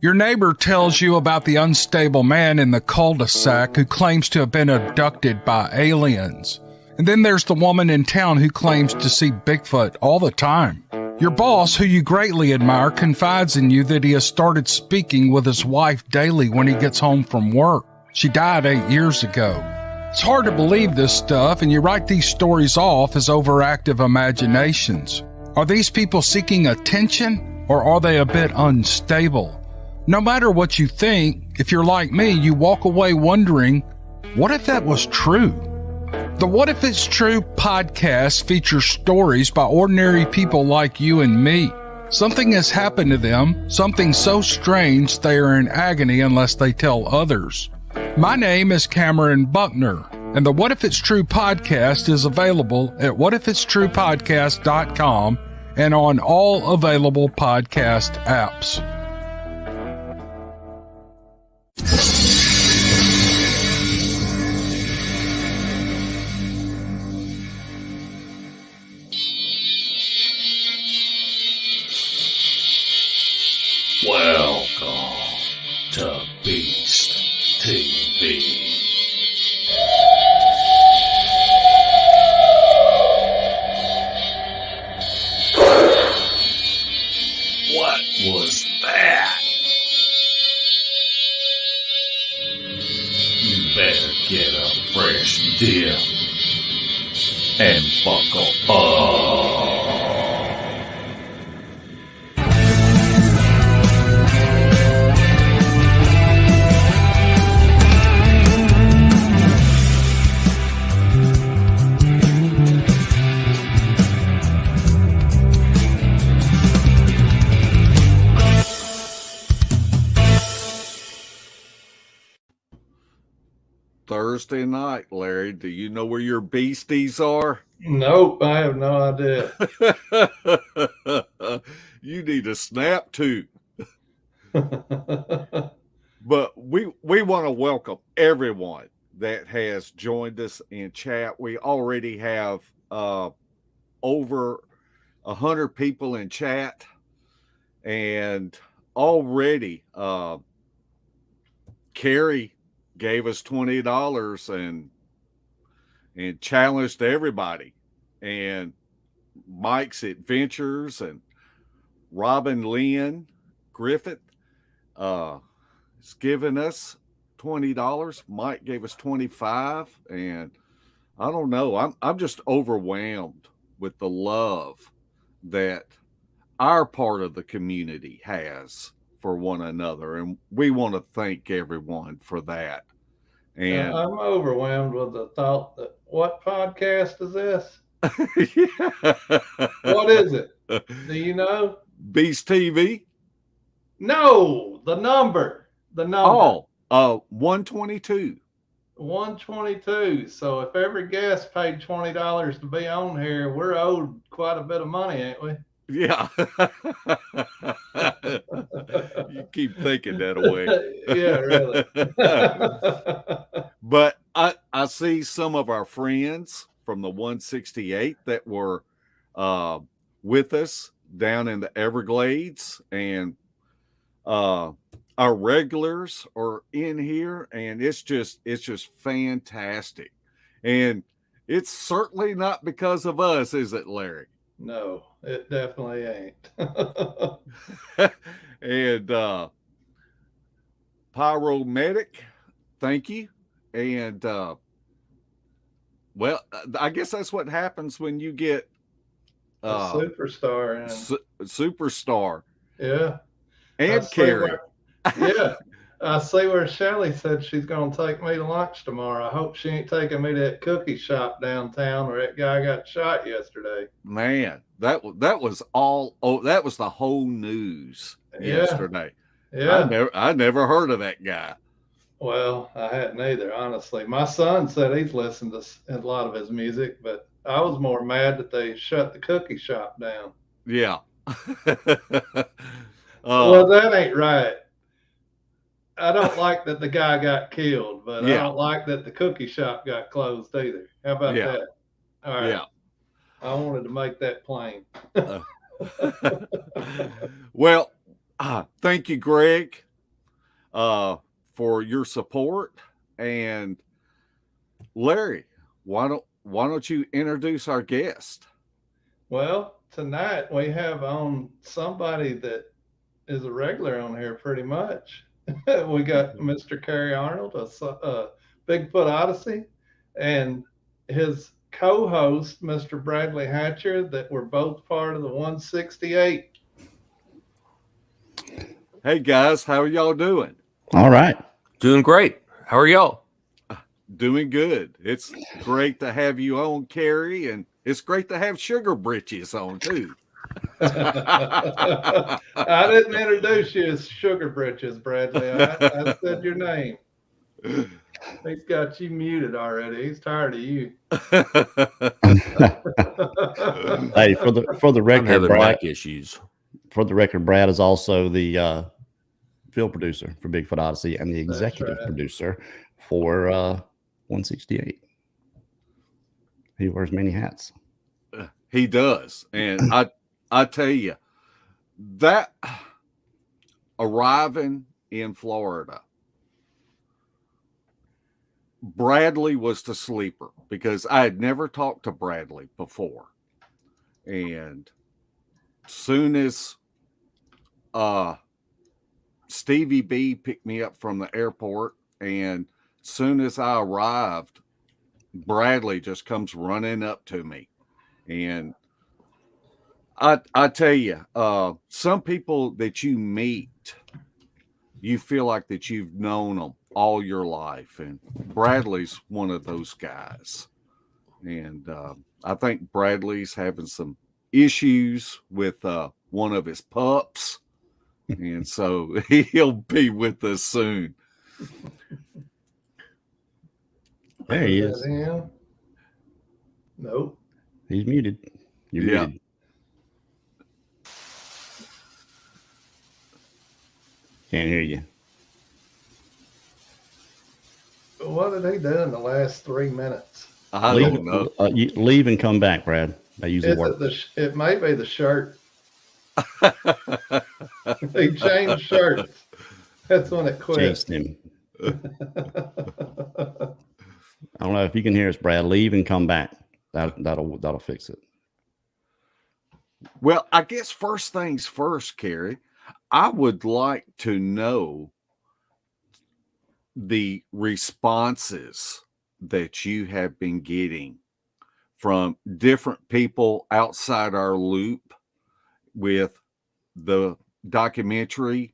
Your neighbor tells you about the unstable man in the cul-de-sac who claims to have been abducted by aliens. And then there's the woman in town who claims to see Bigfoot all the time. Your boss, who you greatly admire, confides in you that he has started speaking with his wife daily when he gets home from work. She died 8 years ago. It's hard to believe this stuff, and you write these stories off as overactive imaginations. Are these people seeking attention, or are they a bit unstable? No matter what you think, if you're like me, you walk away wondering, what if that was true? The What If It's True podcast features stories by ordinary people like you and me. Something has happened to them, something so strange they are in agony unless they tell others. My name is Cameron Buckner, and the What If It's True podcast is available at whatifitstruepodcast.com and on all available podcast apps. Welcome to Beast TV. What was that? You better get a fresh dip and buckle up. Thursday night, Larry. Do you know where your beasties are? Nope, I have no idea. You need a snap too. But we want to welcome everyone that has joined us in chat. We already have over 100 people in chat, and already Carrie gave us $20 and challenged everybody. And Mike's Adventures and Robin Lynn Griffith is giving us $20. Mike gave us $25, and I don't know. I'm just overwhelmed with the love that our part of the community has for one another, and we want to thank everyone for that. And I'm overwhelmed with the thought that what podcast is this? yeah. What is it? Do you know? Beast TV? No, the number. Oh, 122. 122. So if every guest paid $20 to be on here, we're owed quite a bit of money, ain't we? Yeah. You keep thinking that way. Yeah, really. But I see some of our friends from the 168 that were with us down in the Everglades, and our regulars are in here, and it's just fantastic. And it's certainly not because of us, is it, Larry? No, it definitely ain't. And Pyromedic, thank you. And well, I guess that's what happens when you get a superstar. Superstar. Yeah. And Carrie. Yeah. I see where Shelly said she's going to take me to lunch tomorrow. I hope she ain't taking me to that cookie shop downtown where that guy got shot yesterday. Man, that was all. Oh, that was the whole news yesterday. Yeah. I never heard of that guy. Well, I hadn't either, honestly. My son said he's listened to a lot of his music, but I was more mad that they shut the cookie shop down. Yeah. Well, that ain't right. I don't like that the guy got killed, but I don't like that the cookie shop got closed either. How about that? All right. Yeah. I wanted to make that plain. Well, thank you, Greg. for your support. And Larry, why don't you introduce our guest? Well, tonight we have on somebody that is a regular on here pretty much. We got Mr. Kerry Arnold, a Bigfoot Odyssey, and his co-host, Mr. Bradley Hatcher, that were both part of the 168. Hey guys, how are y'all doing? All right. Doing great. How are y'all? Doing good. It's great to have you on, Kerry, and it's great to have Sugar Britches on too. I didn't introduce you as Sugar Britches, Bradley. I said your name. He's got you muted already. He's tired of you. Hey, for the record, Brad, mic issues. For the record, Brad is also the film producer for Bigfoot Odyssey and the executive producer for 168. He wears many hats. He does, and I tell you that arriving in Florida, Bradley was the sleeper because I had never talked to Bradley before. And soon as Stevie B picked me up from the airport, and soon as I arrived, Bradley just comes running up to me. And I tell you, some people that you meet, you feel like that you've known them all your life. And Bradley's one of those guys. And I think Bradley's having some issues with one of his pups. And so he'll be with us soon. There he is. Him? Nope. He's muted. You're muted. Can't hear you. What did he do in the last 3 minutes? I don't know. Leave and come back, Brad. That usually works. It may be the shirt. He changed shirts. That's when it quit. Chased him. I don't know if you can hear us, Brad. Leave and come back. That'll fix it. Well, I guess first things first, Kerry, I would like to know the responses that you have been getting from different people outside our loop with the documentary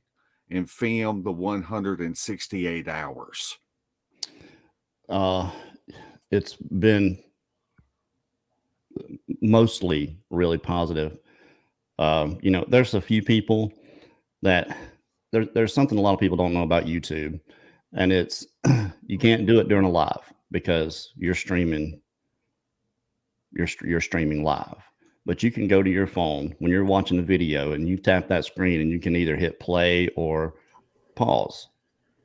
and film, the 168 hours. It's been mostly really positive. There's a few people that there's something a lot of people don't know about YouTube, and it's you can't do it during a live because you're streaming live. But you can go to your phone when you're watching the video and you tap that screen and you can either hit play or pause.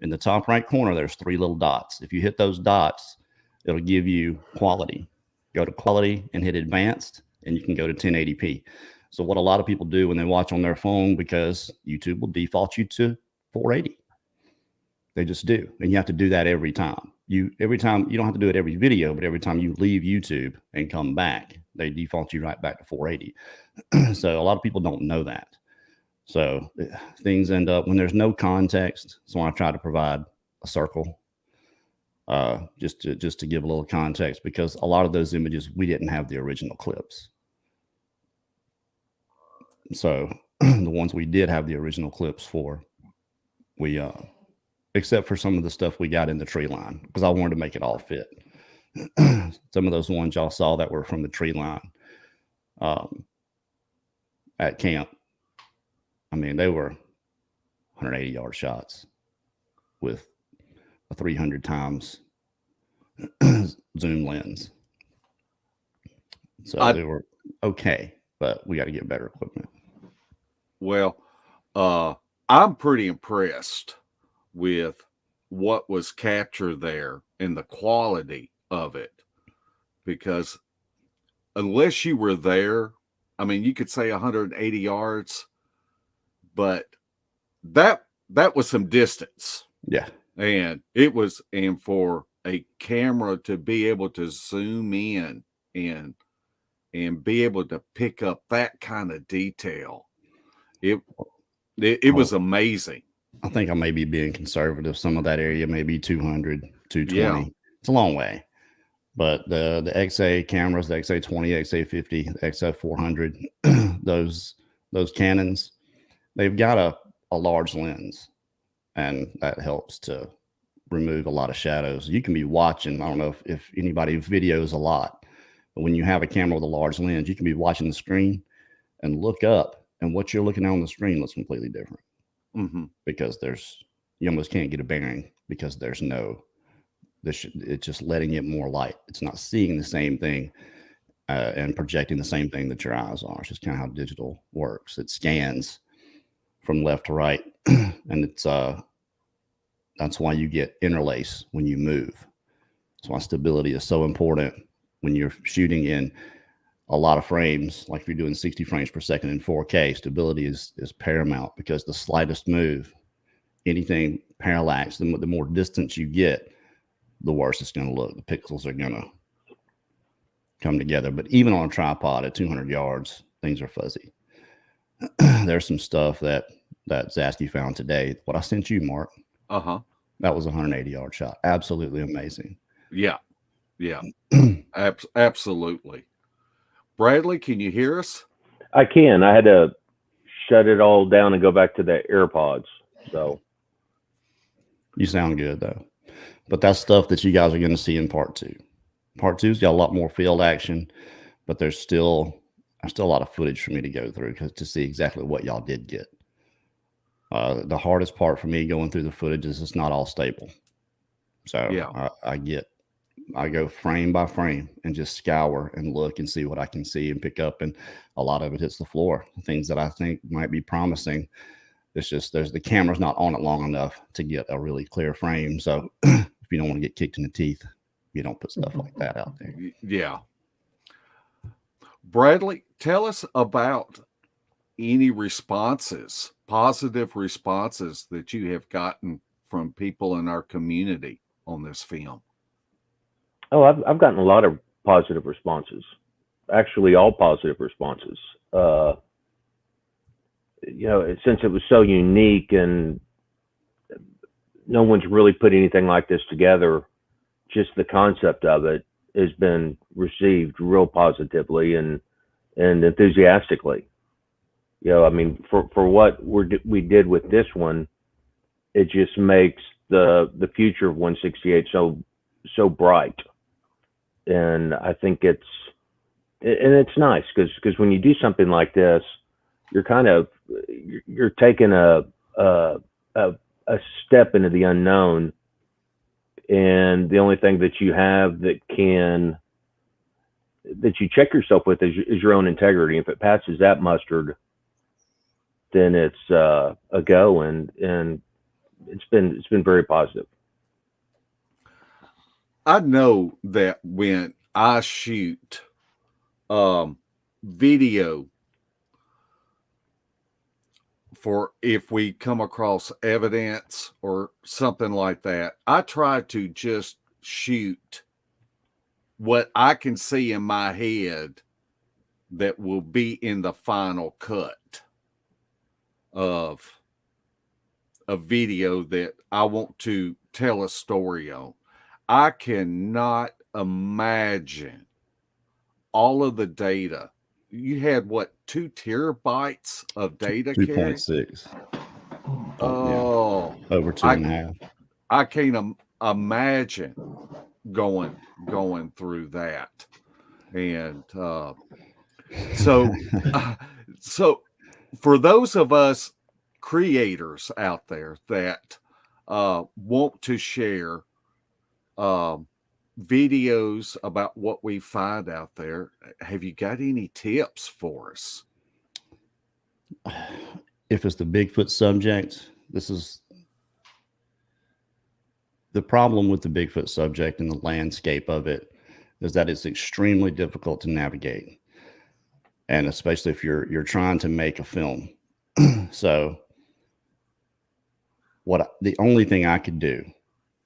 In the top right corner, there's 3 little dots. If you hit those dots, it'll give you quality. Go to quality and hit advanced, and you can go to 1080p. So what a lot of people do when they watch on their phone, because YouTube will default you to 480. They just do. And you have to do that every time. Every time, you don't have to do it every video, but every time you leave YouTube and come back, they default you right back to 480. So a lot of people don't know that. So things end up when there's no context. So I try to provide a circle, just to give a little context, because a lot of those images, we didn't have the original clips. So the ones we did have the original clips for, we except for some of the stuff we got in the tree line, because I wanted to make it all fit. Some of those ones y'all saw that were from the tree line at camp. I mean, they were 180-yard shots with a 300 times zoom lens. So they were okay, but we got to get better equipment. Well, I'm pretty impressed with what was captured there and the quality of it, because unless you were there, I mean, you could say 180 yards, but that was some distance. Yeah. And for a camera to be able to zoom in and be able to pick up that kind of detail, it was amazing. I think I may be being conservative. Some of that area may be 200, 220. Yeah. It's a long way. But the XA cameras, the XA20, XA50, the XF400, those Canons, they've got a large lens, and that helps to remove a lot of shadows. You can be watching, I don't know if anybody videos a lot, but when you have a camera with a large lens, you can be watching the screen and look up, and what you're looking at on the screen looks completely different. Mm-hmm. Because you almost can't get a bearing because it's just letting it more light. It's not seeing the same thing and projecting the same thing that your eyes are. It's just kind of how digital works. It scans from left to right, and it's that's why you get interlace when you move. That's why stability is so important when you're shooting in a lot of frames. Like if you're doing 60 frames per second in 4K, stability is paramount, because the slightest move, anything parallax, the more distance you get, the worse it's going to look. The pixels are going to come together. But even on a tripod at 200 yards, things are fuzzy. There's some stuff that Zasky found today. What I sent you, Mark. Uh-huh. That was a 180-yard shot. Absolutely amazing. Yeah. Yeah. Absolutely. Bradley, can you hear us? I can. I had to shut it all down and go back to the AirPods. So you sound good though. But that's stuff that you guys are going to see in part 2. Part 2's got a lot more field action, but there's still a lot of footage for me to go through to see exactly what y'all did get. The hardest part for me going through the footage is it's not all stable. So yeah. I go frame by frame and just scour and look and see what I can see and pick up. And a lot of it hits the floor. Things that I think might be promising. It's just the camera's not on it long enough to get a really clear frame. So if you don't want to get kicked in the teeth, you don't put stuff like that out there. Yeah. Bradley, tell us about any responses, positive responses that you have gotten from people in our community on this film. Oh, I've gotten a lot of positive responses. Actually, all positive responses. Since it was so unique and no one's really put anything like this together, just the concept of it has been received real positively and enthusiastically. For what we did with this one, it just makes the future of 168 so bright. And I think it's nice because when you do something like this, you're taking a step into the unknown, and the only thing that you have that you check yourself with is your own integrity. If it passes that mustard, then it's a go, and it's been very positive. I know that when I shoot video, for if we come across evidence or something like that, I try to just shoot what I can see in my head that will be in the final cut of a video that I want to tell a story on. I cannot imagine all of the data. You had 2 terabytes of data? 2.6. Oh, yeah. Over 2.5. I can't imagine going through that. And so for those of us creators out there that want to share videos about what we find out there, have you got any tips for us? If it's the Bigfoot subject, this is the problem with the Bigfoot subject and the landscape of it, is that it's extremely difficult to navigate, and especially if you're trying to make a film. So the only thing I could do,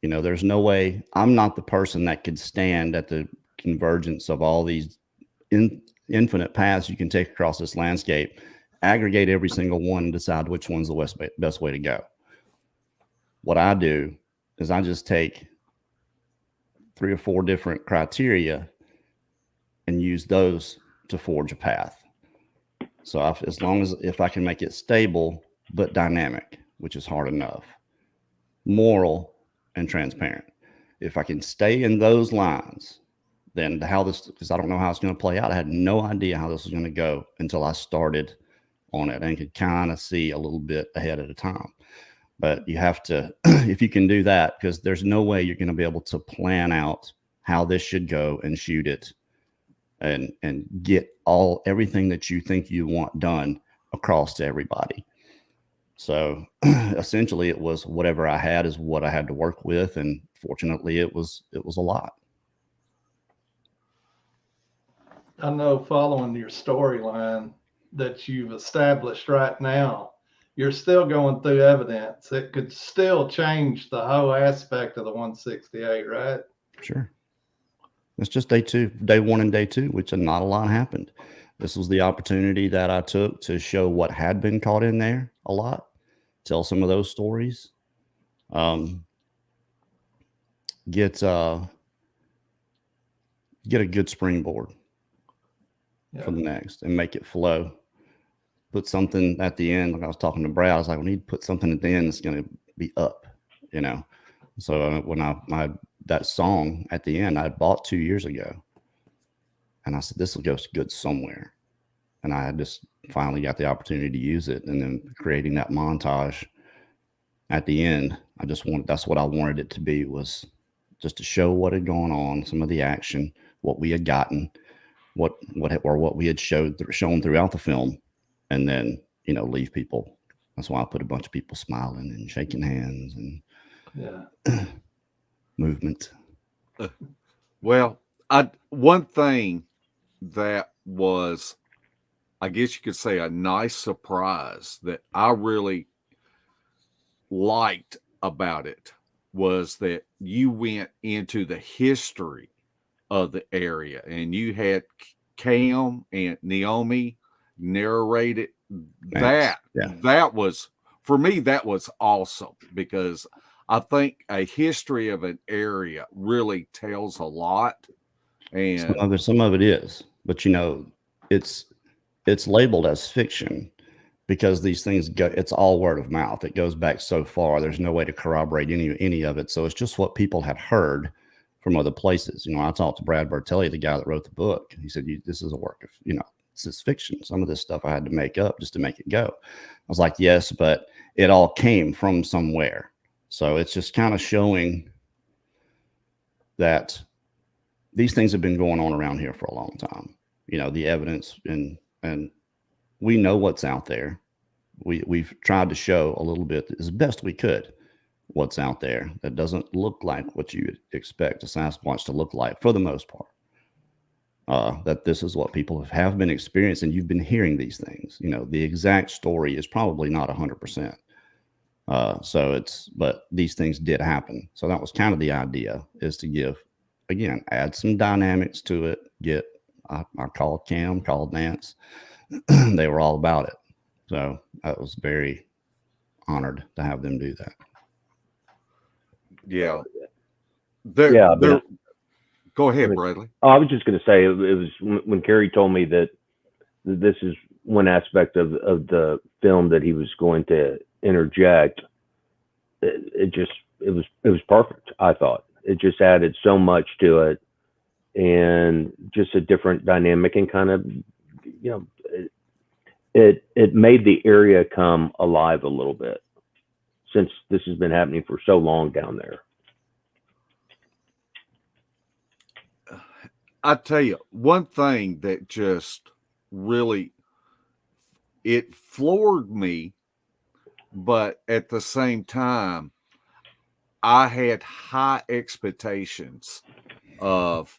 there's no way. I'm not the person that could stand at the convergence of all these infinite paths you can take across this landscape, aggregate every single one, and decide which one's the best way to go. What I do is I just take 3 or 4 different criteria and use those to forge a path. So as long as if I can make it stable but dynamic, which is hard enough, moral and transparent. If I can stay in those lines, then because I don't know how it's going to play out. I had no idea how this was going to go until I started on it and could kind of see a little bit ahead at a time. But you have to, if you can do that, because there's no way you're going to be able to plan out how this should go and shoot it and get everything that you think you want done across to everybody. So essentially it was whatever I had is what I had to work with. And fortunately it was a lot. I know, following your storyline that you've established right now, you're still going through evidence. It could still change the whole aspect of the 168, right? Sure. It's just day 1 and day 2, which not a lot happened. This was the opportunity that I took to show what had been caught in there a lot, tell some of those stories, get a good springboard for the next and make it flow. Put something at the end. Like I was talking to Brad, I was like, we need to put something at the end that's going to be up, So when that song at the end, I bought 2 years ago, and I said, this will go good somewhere. And I just finally got the opportunity to use it. And then creating that montage at the end, that's what I wanted it to be, was just to show what had gone on, some of the action, what we had gotten, what we had shown throughout the film, and then, leave people. That's why I put a bunch of people smiling and shaking hands and movement. Well, one thing that was, I guess you could say, a nice surprise that I really liked about it was that you went into the history of the area, and you had Cam and Naomi narrated that. Yeah. That was, for me, that was awesome, because I think a history of an area really tells a lot. And some of it is, but it's labeled as fiction because these things it's all word of mouth. It goes back so far. There's no way to corroborate any of it. So it's just what people had heard from other places. I talked to Brad Bertelli, the guy that wrote the book. He said, this is a work of, this is fiction. Some of this stuff I had to make up just to make it go. I was like, yes, but it all came from somewhere. So it's just kind of showing that these things have been going on around here for a long time. The evidence, and we know what's out there. We've tried to show a little bit as best we could what's out there that doesn't look like what you would expect a Sasquatch to look like for the most part. That this is what people have been experiencing. You've been hearing these things. The exact story is probably not 100%. But these things did happen. So that was kind of the idea, is to add some dynamics to it. I called Cam, called Nance. They were all about it. So I was very honored to have them do that. Yeah. Go ahead, Bradley. I was just going to say, it was when Kerry told me that this is one aspect of the film that he was going to interject. It was perfect. I thought it just added so much to it, and just a different dynamic, and kind of, it made the area come alive a little bit, since this has been happening for so long down there. I tell you, one thing that just really, it floored me, but at the same time, I had high expectations of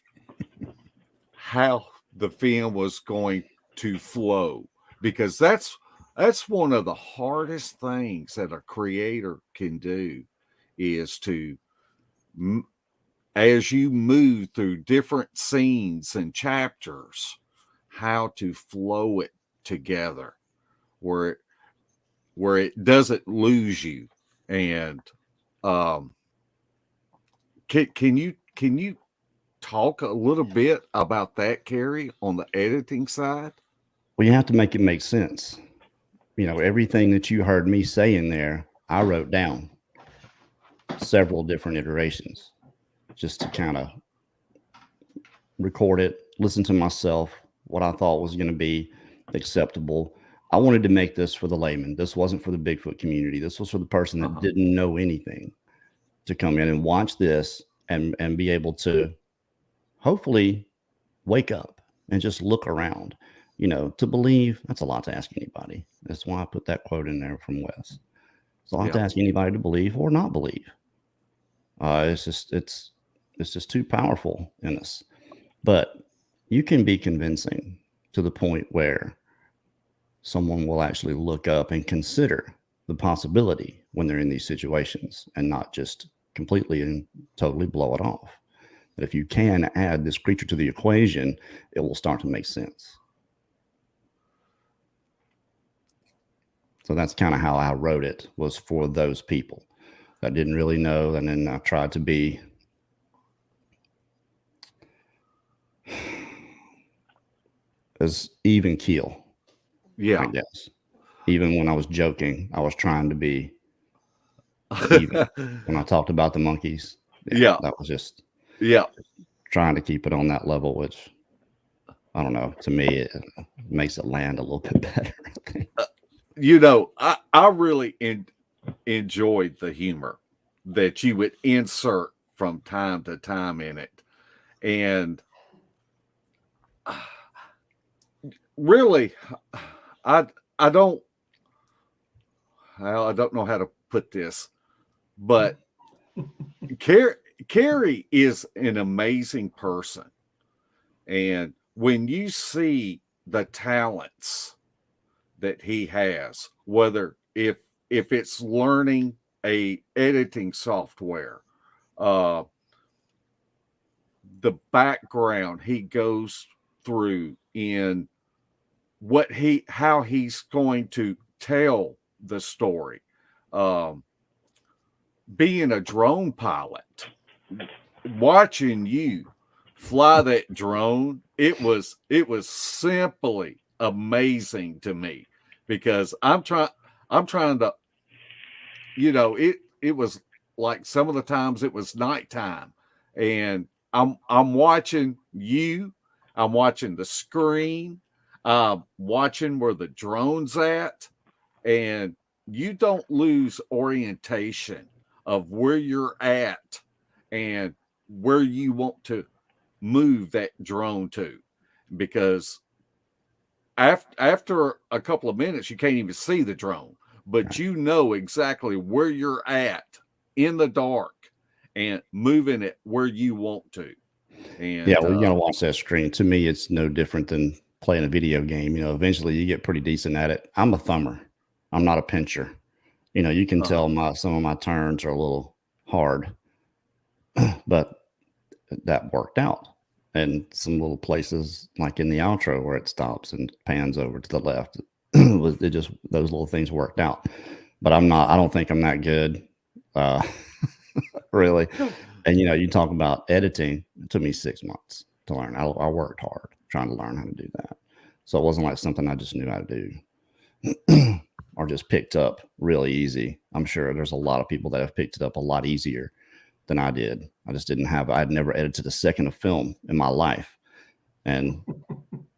how the film was going to flow, because that's That's one of the hardest things that a creator can do is to, as you move through different scenes and chapters, how to flow it together where it doesn't lose you. And can you talk a little bit about that, Kerry, on the editing side? Well, you have to make it make sense. Everything that you heard me say in there, I wrote down several different iterations just to kind of record it, listen to myself, what I thought was going to be acceptable. I wanted to make this for the layman. This wasn't for the Bigfoot community. This was for the person that didn't know anything to come in and watch this and be able to hopefully wake up and just look around. To believe, that's a lot to ask anybody. That's why I put that quote in there from Wes. It's a lot to ask anybody to believe or not believe. It's just too powerful in us. But you can be convincing to the point where someone will actually look up and consider the possibility when they're in these situations and not just completely and totally blow it off. But if you can add this creature to the equation, it will start to make sense. So that's kind of how I wrote it, was for those people that didn't really know. And then I tried to be as even keel. Yeah. I guess. Even when I was joking, I was trying to be even. When I talked about the monkeys. That was just trying to keep it on that level, which I don't know. To me, it makes it land a little bit better, I think. I really enjoyed the humor that you would insert from time to time in it. And really, I don't know how to put this, but Kerry is an amazing person. And when you see the talents that he has, whether if it's learning a editing software, the background he goes through in how he's going to tell the story, being a drone pilot, watching you fly that drone, it was simply amazing to me, because I'm trying to, it was like some of the times it was nighttime and I'm watching you, I'm watching the screen, watching where the drone's at, and you don't lose orientation of where you're at and where you want to move that drone to, because after a couple of minutes you can't even see the drone, but you know exactly where you're at in the dark and moving it where you want to. And you gotta watch that screen. To me, it's no different than playing a video game. Eventually you get pretty decent at it. I'm a thumber, I'm not a pincher. You can tell some of my turns are a little hard, but that worked out. And some little places like in the outro where it stops and pans over to the left, it just, those little things worked out. But I don't think I'm that good, really. And you talk about editing. It took me 6 months to learn. I worked hard trying to learn how to do that. So it wasn't like something I just knew how to do or just picked up really easy. I'm sure there's a lot of people that have picked it up a lot easier than I did. I'd never edited a second of film in my life. And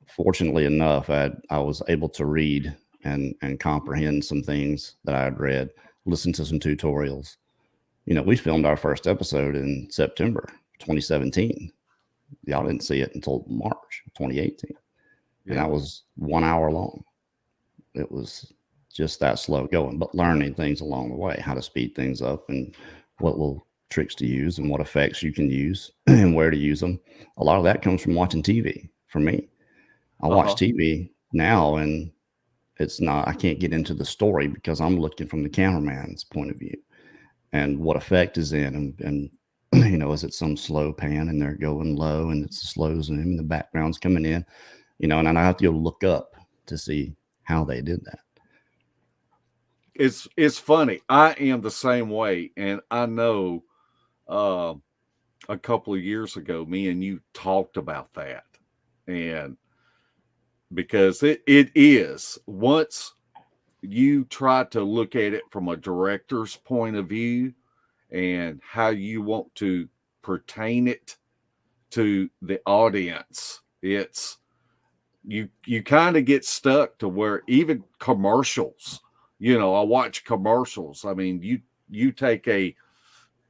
fortunately enough, I was able to read and comprehend some things that I had read, listen to some tutorials. We filmed our first episode in September 2017. Y'all didn't see it until March 2018. And that was 1 hour long. It was just that slow going, but learning things along the way, how to speed things up and what little tricks to use and what effects you can use and where to use them. A lot of that comes from watching TV for me. I watch TV now, and it's not, I can't get into the story because I'm looking from the cameraman's point of view and what effect is in. And you know, is it some slow pan and they're going low and it's a slow zoom and the background's coming in, you know, and I have to go look up to see how they did that. It's funny. I am the same way. And I know a couple of years ago, me and you talked about that. And because it is, once you try to look at it from a director's point of view and how you want to pertain it to the audience, it's you kind of get stuck to where even commercials, you know, I watch commercials. I mean, you take a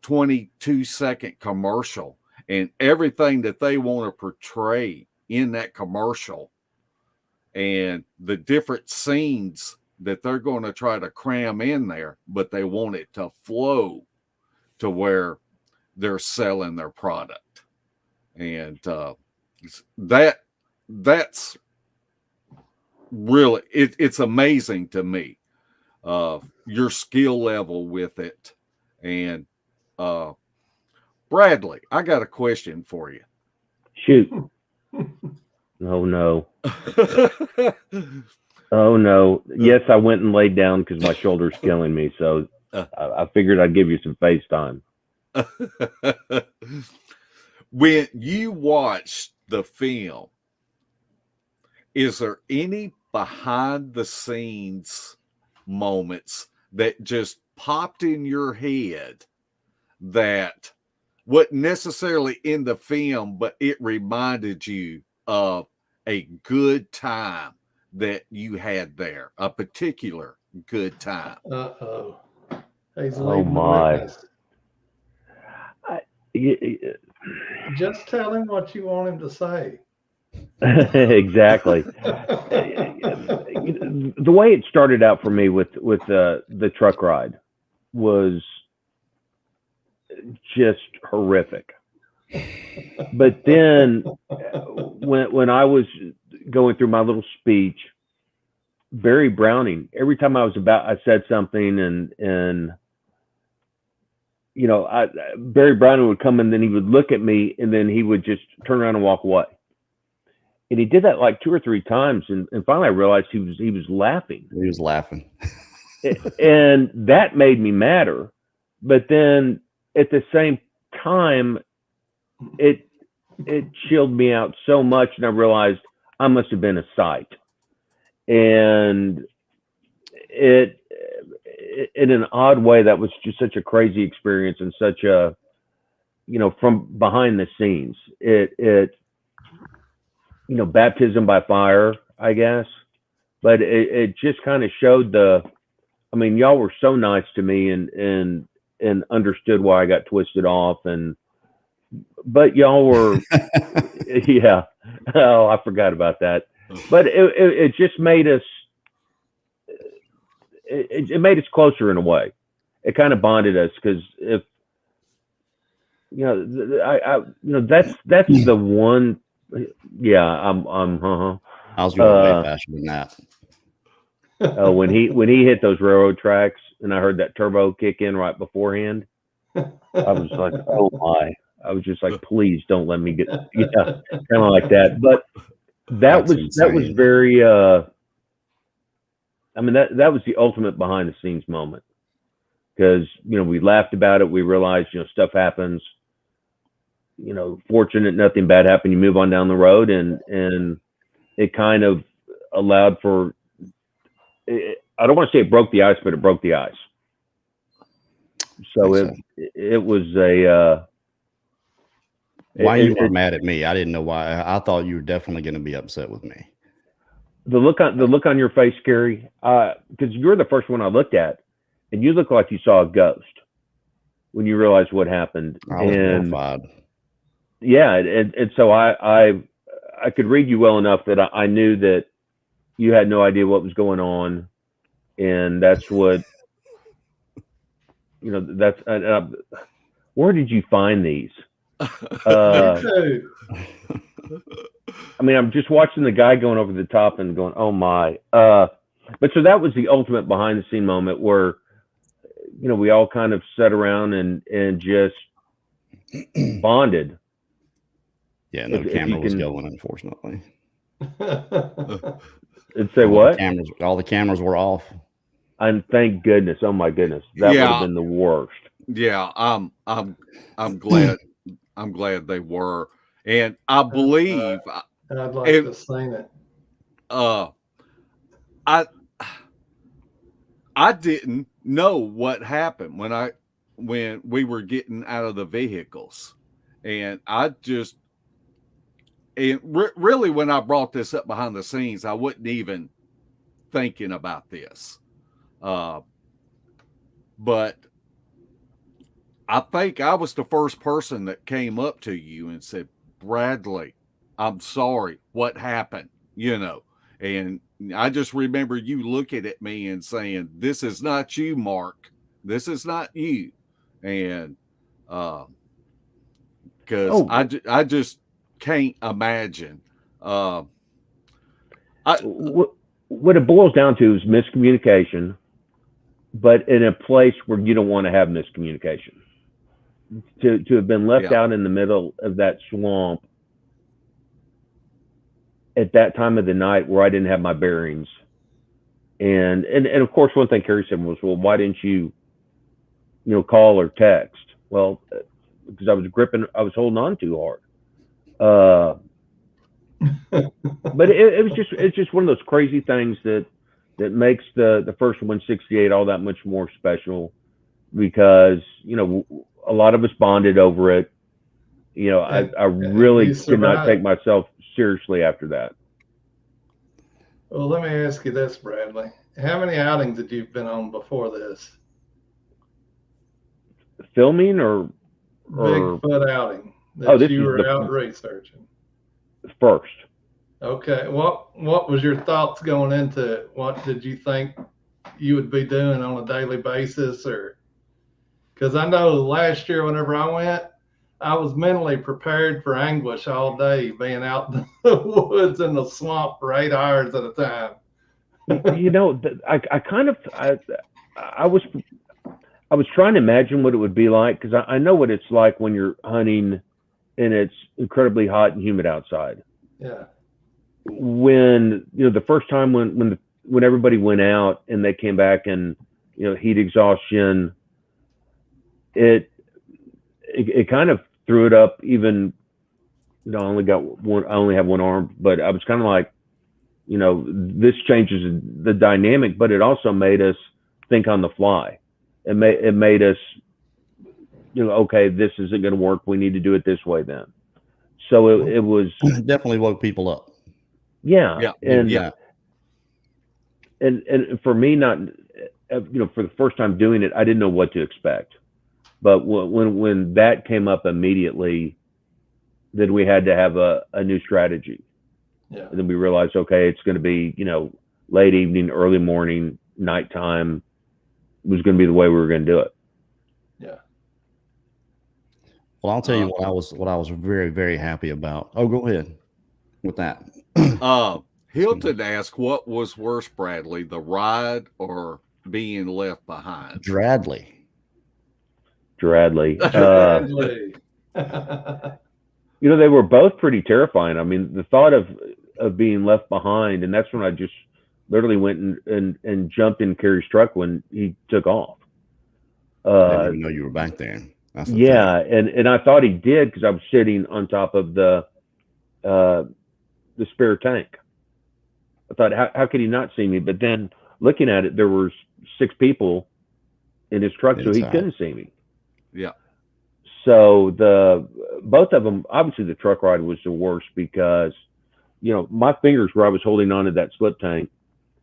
22-second commercial and everything that they want to portray in that commercial and the different scenes that they're going to try to cram in there, but they want it to flow to where they're selling their product. And that's really, it's amazing to me, your skill level with it. And Bradley, I got a question for you. Shoot. Oh, no. Oh, no. Yes, I went and laid down because my shoulder's killing me. So I figured I'd give you some FaceTime. When you watched the film, is there any behind the scenes moments that just popped in your head that wasn't necessarily in the film, but it reminded you of a good time that you had there, a particular good time? Uh-oh. Oh, my. Just tell him what you want him to say. Exactly. The way it started out for me with the truck ride was just horrific. But then when I was going through my little speech, Barry Browning, every time I said something and you know, Barry Browning would come and then he would look at me and then he would just turn around and walk away. And he did that like 2 or 3 times. And finally I realized he was laughing. He was laughing. And that made me madder. But then at the same time, it chilled me out so much. And I realized I must have been a sight. And it in an odd way, that was just such a crazy experience and such a, you know, from behind the scenes, it you know, baptism by fire, I guess, but it just kind of showed I mean, y'all were so nice to me and understood why I got twisted off but y'all were, yeah. Oh, I forgot about that. But it just made us, it made us closer in a way. It kind of bonded us because if, you know, I you know, that's the one. Yeah, I was going way faster than that. When he hit those railroad tracks and I heard that turbo kick in right beforehand, I was like, oh my. I was just like, please don't let me get, yeah, kind of like that. But that was very, I mean, that was the ultimate behind the scenes moment because, you know, we laughed about it. We realized, you know, stuff happens, you know, fortunate, nothing bad happened. You move on down the road and it kind of allowed for, I don't want to say it broke the ice, but it broke the ice. So it was a, why you were mad at me? I didn't know why. I thought you were definitely going to be upset with me. The look on your face, Kerry, because you're the first one I looked at, and you look like you saw a ghost when you realized what happened. I was horrified. Yeah, and so I could read you well enough that I knew that you had no idea what was going on, and that's what, you know. That's where did you find these? I mean, I'm just watching the guy going over the top and going, oh my. But so that was the ultimate behind the scene moment where, you know, we all kind of sat around and just bonded. Yeah, no camera was going, unfortunately. And say what? All the cameras were off. And thank goodness. Oh my goodness. That would have been the worst. Yeah, I'm glad. I'm glad they were. And I believe I'd like to sing it. I didn't know what happened when we were getting out of the vehicles, and really when I brought this up behind the scenes, I wasn't even thinking about this, but I think I was the first person that came up to you and said, Bradley, I'm sorry, what happened? You know, and I just remember you looking at me and saying, this is not you, Mark. This is not you. And because I just can't imagine. What it boils down to is miscommunication, but in a place where you don't want to have miscommunication. To have been left out in the middle of that swamp at that time of the night where I didn't have my bearings. And of course, one thing Kerry said was, well, why didn't you call or text? Well, because I was holding on too hard. But it's just one of those crazy things that makes the first 168 all that much more special, because, you know, a lot of us bonded over it. You know, I really could not take myself seriously after that. Well, let me ask you this, Bradley. How many outings had you been on before this? Filming or Bigfoot outing that you were out researching? First. Okay. What was your thoughts going into it? What did you think you would be doing on a daily basis? Or because I know last year whenever I went, I was mentally prepared for anguish all day, being out in the woods in the swamp for 8 hours at a time. You know, I was trying to imagine what it would be like, because I know what it's like when you're hunting and it's incredibly hot and humid outside. Yeah. When, you know, the first time when everybody went out and they came back and, you know, heat exhaustion, it kind of threw it up. Even, you know, I only have one arm, but I was kind of like, you know, this changes the dynamic, but it also made us think on the fly. It made us, you know, okay, this isn't going to work. We need to do it this way then. So it was definitely woke people up. Yeah. And for me, not, you know, for the first time doing it, I didn't know what to expect. But when that came up immediately, then we had to have a new strategy. Yeah. And then we realized, okay, it's going to be, you know, late evening, early morning, nighttime was going to be the way we were going to do it. Yeah. Well, I'll tell you what I was very, very happy about. Oh, go ahead with that. Hilton asked, what was worse, Bradley, the ride or being left behind? Dradley. You know, they were both pretty terrifying. I mean, the thought of being left behind, and that's when I just literally went and jumped in Kerry's truck when he took off. I didn't even know you were back there. Yeah, and I thought he did, because I was sitting on top of the spare tank. I thought, how could he not see me? But then looking at it, there were 6 people in his truck, so he couldn't see me. Yeah. So both of them, obviously the truck ride was the worst, because, you know, my fingers where I was holding onto that slip tank,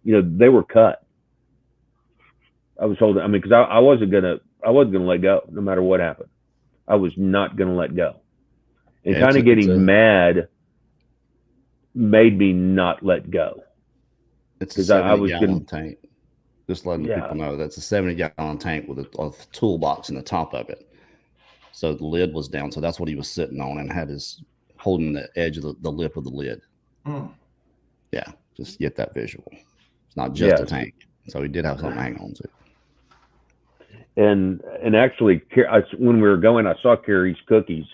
you know, they were cut. I was holding, I mean, because I wasn't gonna let go no matter what happened. I was not gonna let go. And kind of getting mad made me not let go. It's a 70-gallon tank. Just letting people know that's a 70-gallon tank with a toolbox in the top of it. So the lid was down, so that's what he was sitting on, and had his holding the edge of the lip of the lid. Mm. Yeah, just get that visual. It's not just a Yes. tank. So he did have something to hang on to. And actually, when we were going, I saw Kerry's cookies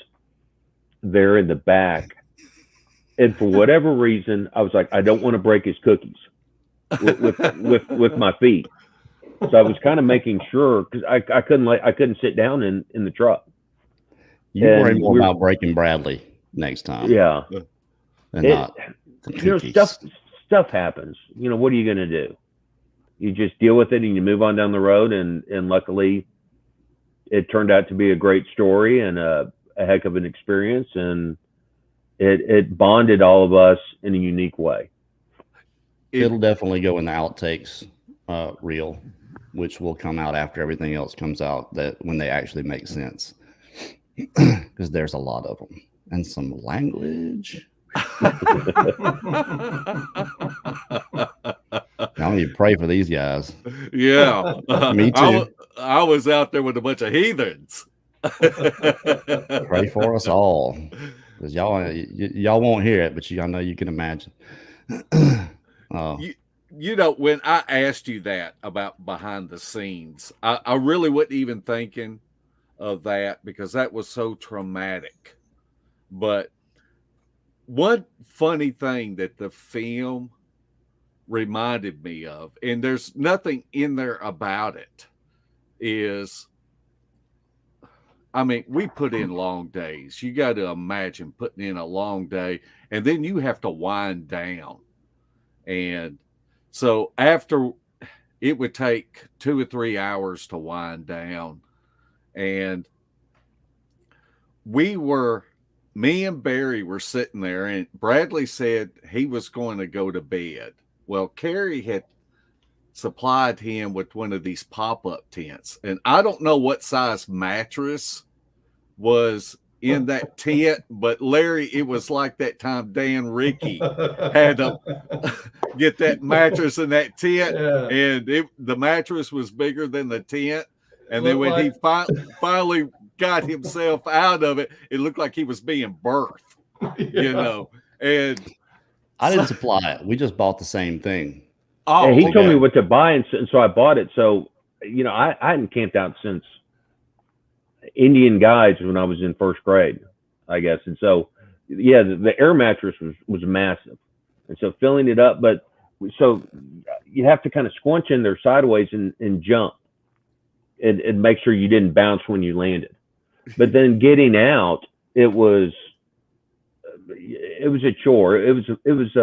there in the back, and for whatever reason, I was like, I don't want to break his cookies with my feet. So I was kind of making sure, because I couldn't sit down in the truck. You worry more about breaking Bradley next time. Yeah. And not the cookies. Stuff happens. What are you going to do? You just deal with it and you move on down the road. And luckily, it turned out to be a great story and a heck of an experience. And it bonded all of us in a unique way. It'll definitely go in the outtakes reel, which will come out after everything else comes out, that when they actually make sense. Because there's a lot of them. And some language. I need to pray for these guys. Yeah. Me too. I was out there with a bunch of heathens. Pray for us all. Because y'all won't hear it, but I know you can imagine. When I asked you that about behind the scenes, I really wasn't even thinking of that because that was so traumatic. But one funny thing that the film reminded me of, and there's nothing in there about it, is, I mean, we put in long days. You got to imagine putting in a long day, and then you have to wind down. And so after, it would take 2 or 3 hours to wind down. And me and Barry were sitting there, and Bradley said he was going to go to bed. Well, Kerry had supplied him with one of these pop-up tents. And I don't know what size mattress was in that tent, but Larry, it was like that time Dan Ricky had to get that mattress in that tent, and the mattress was bigger than the tent. And then when he finally got himself out of it, it looked like he was being birthed, And I didn't supply it. We just bought the same thing. Oh, he told me what to buy, and so I bought it. So, I hadn't camped out since Indian Guides when I was in first grade, I guess. And so, the air mattress was massive. And so filling it up, so you have to kind of squinch in there sideways and jump and make sure you didn't bounce when you landed. But then getting out, it was a chore. It was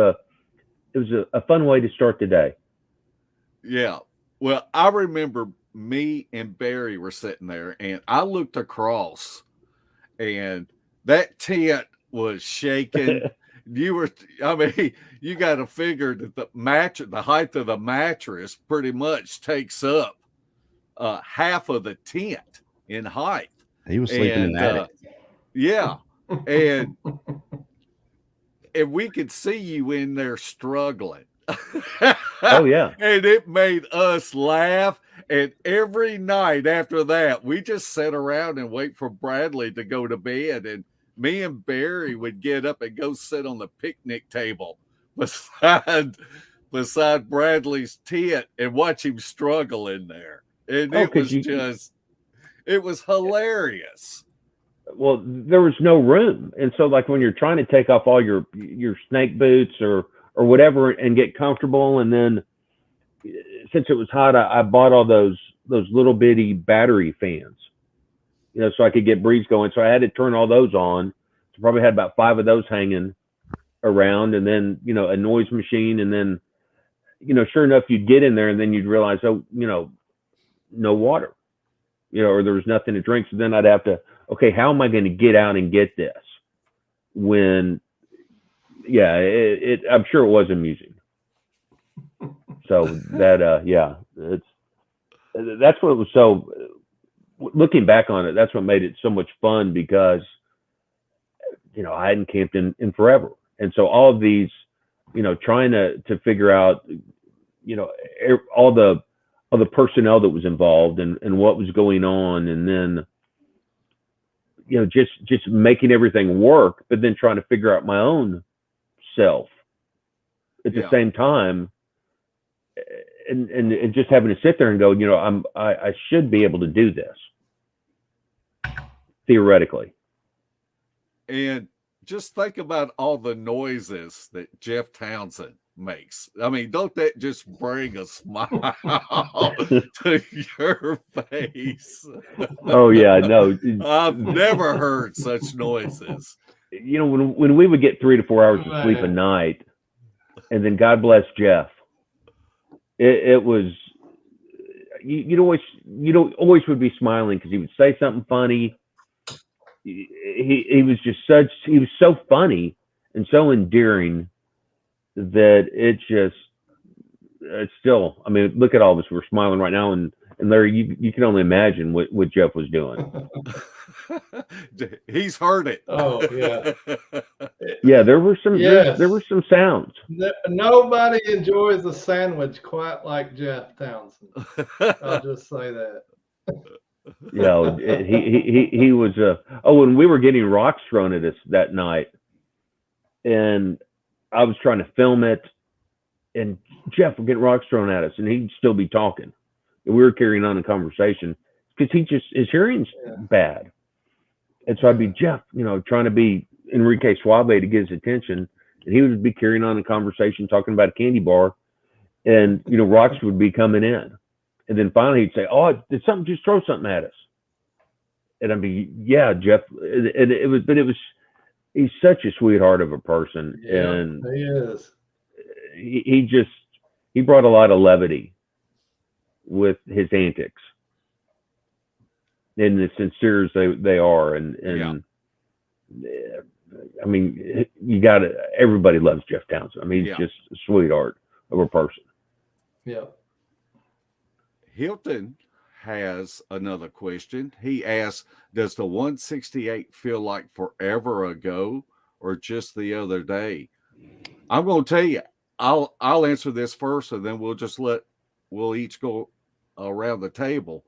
a fun way to start the day. Yeah. Well, I remember me and Barry were sitting there, and I looked across, and that tent was shaking. You got to figure that the height of the mattress pretty much takes up half of the tent in height. He was sleeping in that. Yeah. And we could see you in there struggling. Oh, yeah. And it made us laugh. And every night after that, we just sat around and wait for Bradley to go to bed. And me and Barry would get up and go sit on the picnic table beside Bradley's tent and watch him struggle in there. And it was hilarious. Well, there was no room. And so like when you're trying to take off all your snake boots or whatever and get comfortable, and then since it was hot, I bought all those little bitty battery fans, so I could get breeze going. So I had to turn all those on. So probably had about 5 of those hanging around, and then, a noise machine. And then, sure enough, you'd get in there and then you'd realize, no water, or there was nothing to drink. So then I'd have to, okay, how am I going to get out and get this? When, I'm sure it was amusing. So that, that's what it was. So looking back on it, that's what made it so much fun, because, I hadn't camped in forever. And so all of these, trying to figure out, all the personnel that was involved and what was going on. And then, just making everything work, but then trying to figure out my own self at the same time, and just having to sit there and go, I should be able to do this theoretically. And just think about all the noises that Jeff Townsend makes. I mean, don't that just bring a smile to your face? Oh yeah, no. I've never heard such noises. When we would get 3 to 4 hours of sleep a night, and then God bless Jeff, it was you'd always would be smiling because he would say something funny. He was so funny and so endearing that it's still, I mean, look at all of us, we're smiling right now, and Larry, you can only imagine what Jeff was doing. He's heard it. Oh yeah. Yeah, there were some sounds. Nobody enjoys a sandwich quite like Jeff Townsend. I'll just say that. He was when we were getting rocks thrown at us that night, and I was trying to film it, and Jeff would get rocks thrown at us, and he'd still be talking, and we were carrying on a conversation because his hearing's bad, and so I'd be Jeff, trying to be Enrique Suave to get his attention, and he would be carrying on a conversation talking about a candy bar, and rocks would be coming in. And then finally he'd say, "Oh, did something just throw something at us?" And I'd be, "Yeah, Jeff." And he's such a sweetheart of a person, and he is. He brought a lot of levity with his antics, and as sincere as they are, and I mean, everybody loves Jeff Townsend. I mean, he's just a sweetheart of a person. Yeah. Hilton has another question. He asks, does the 168 feel like forever ago or just the other day? I'm going to tell you, I'll answer this first, and then we'll each go around the table.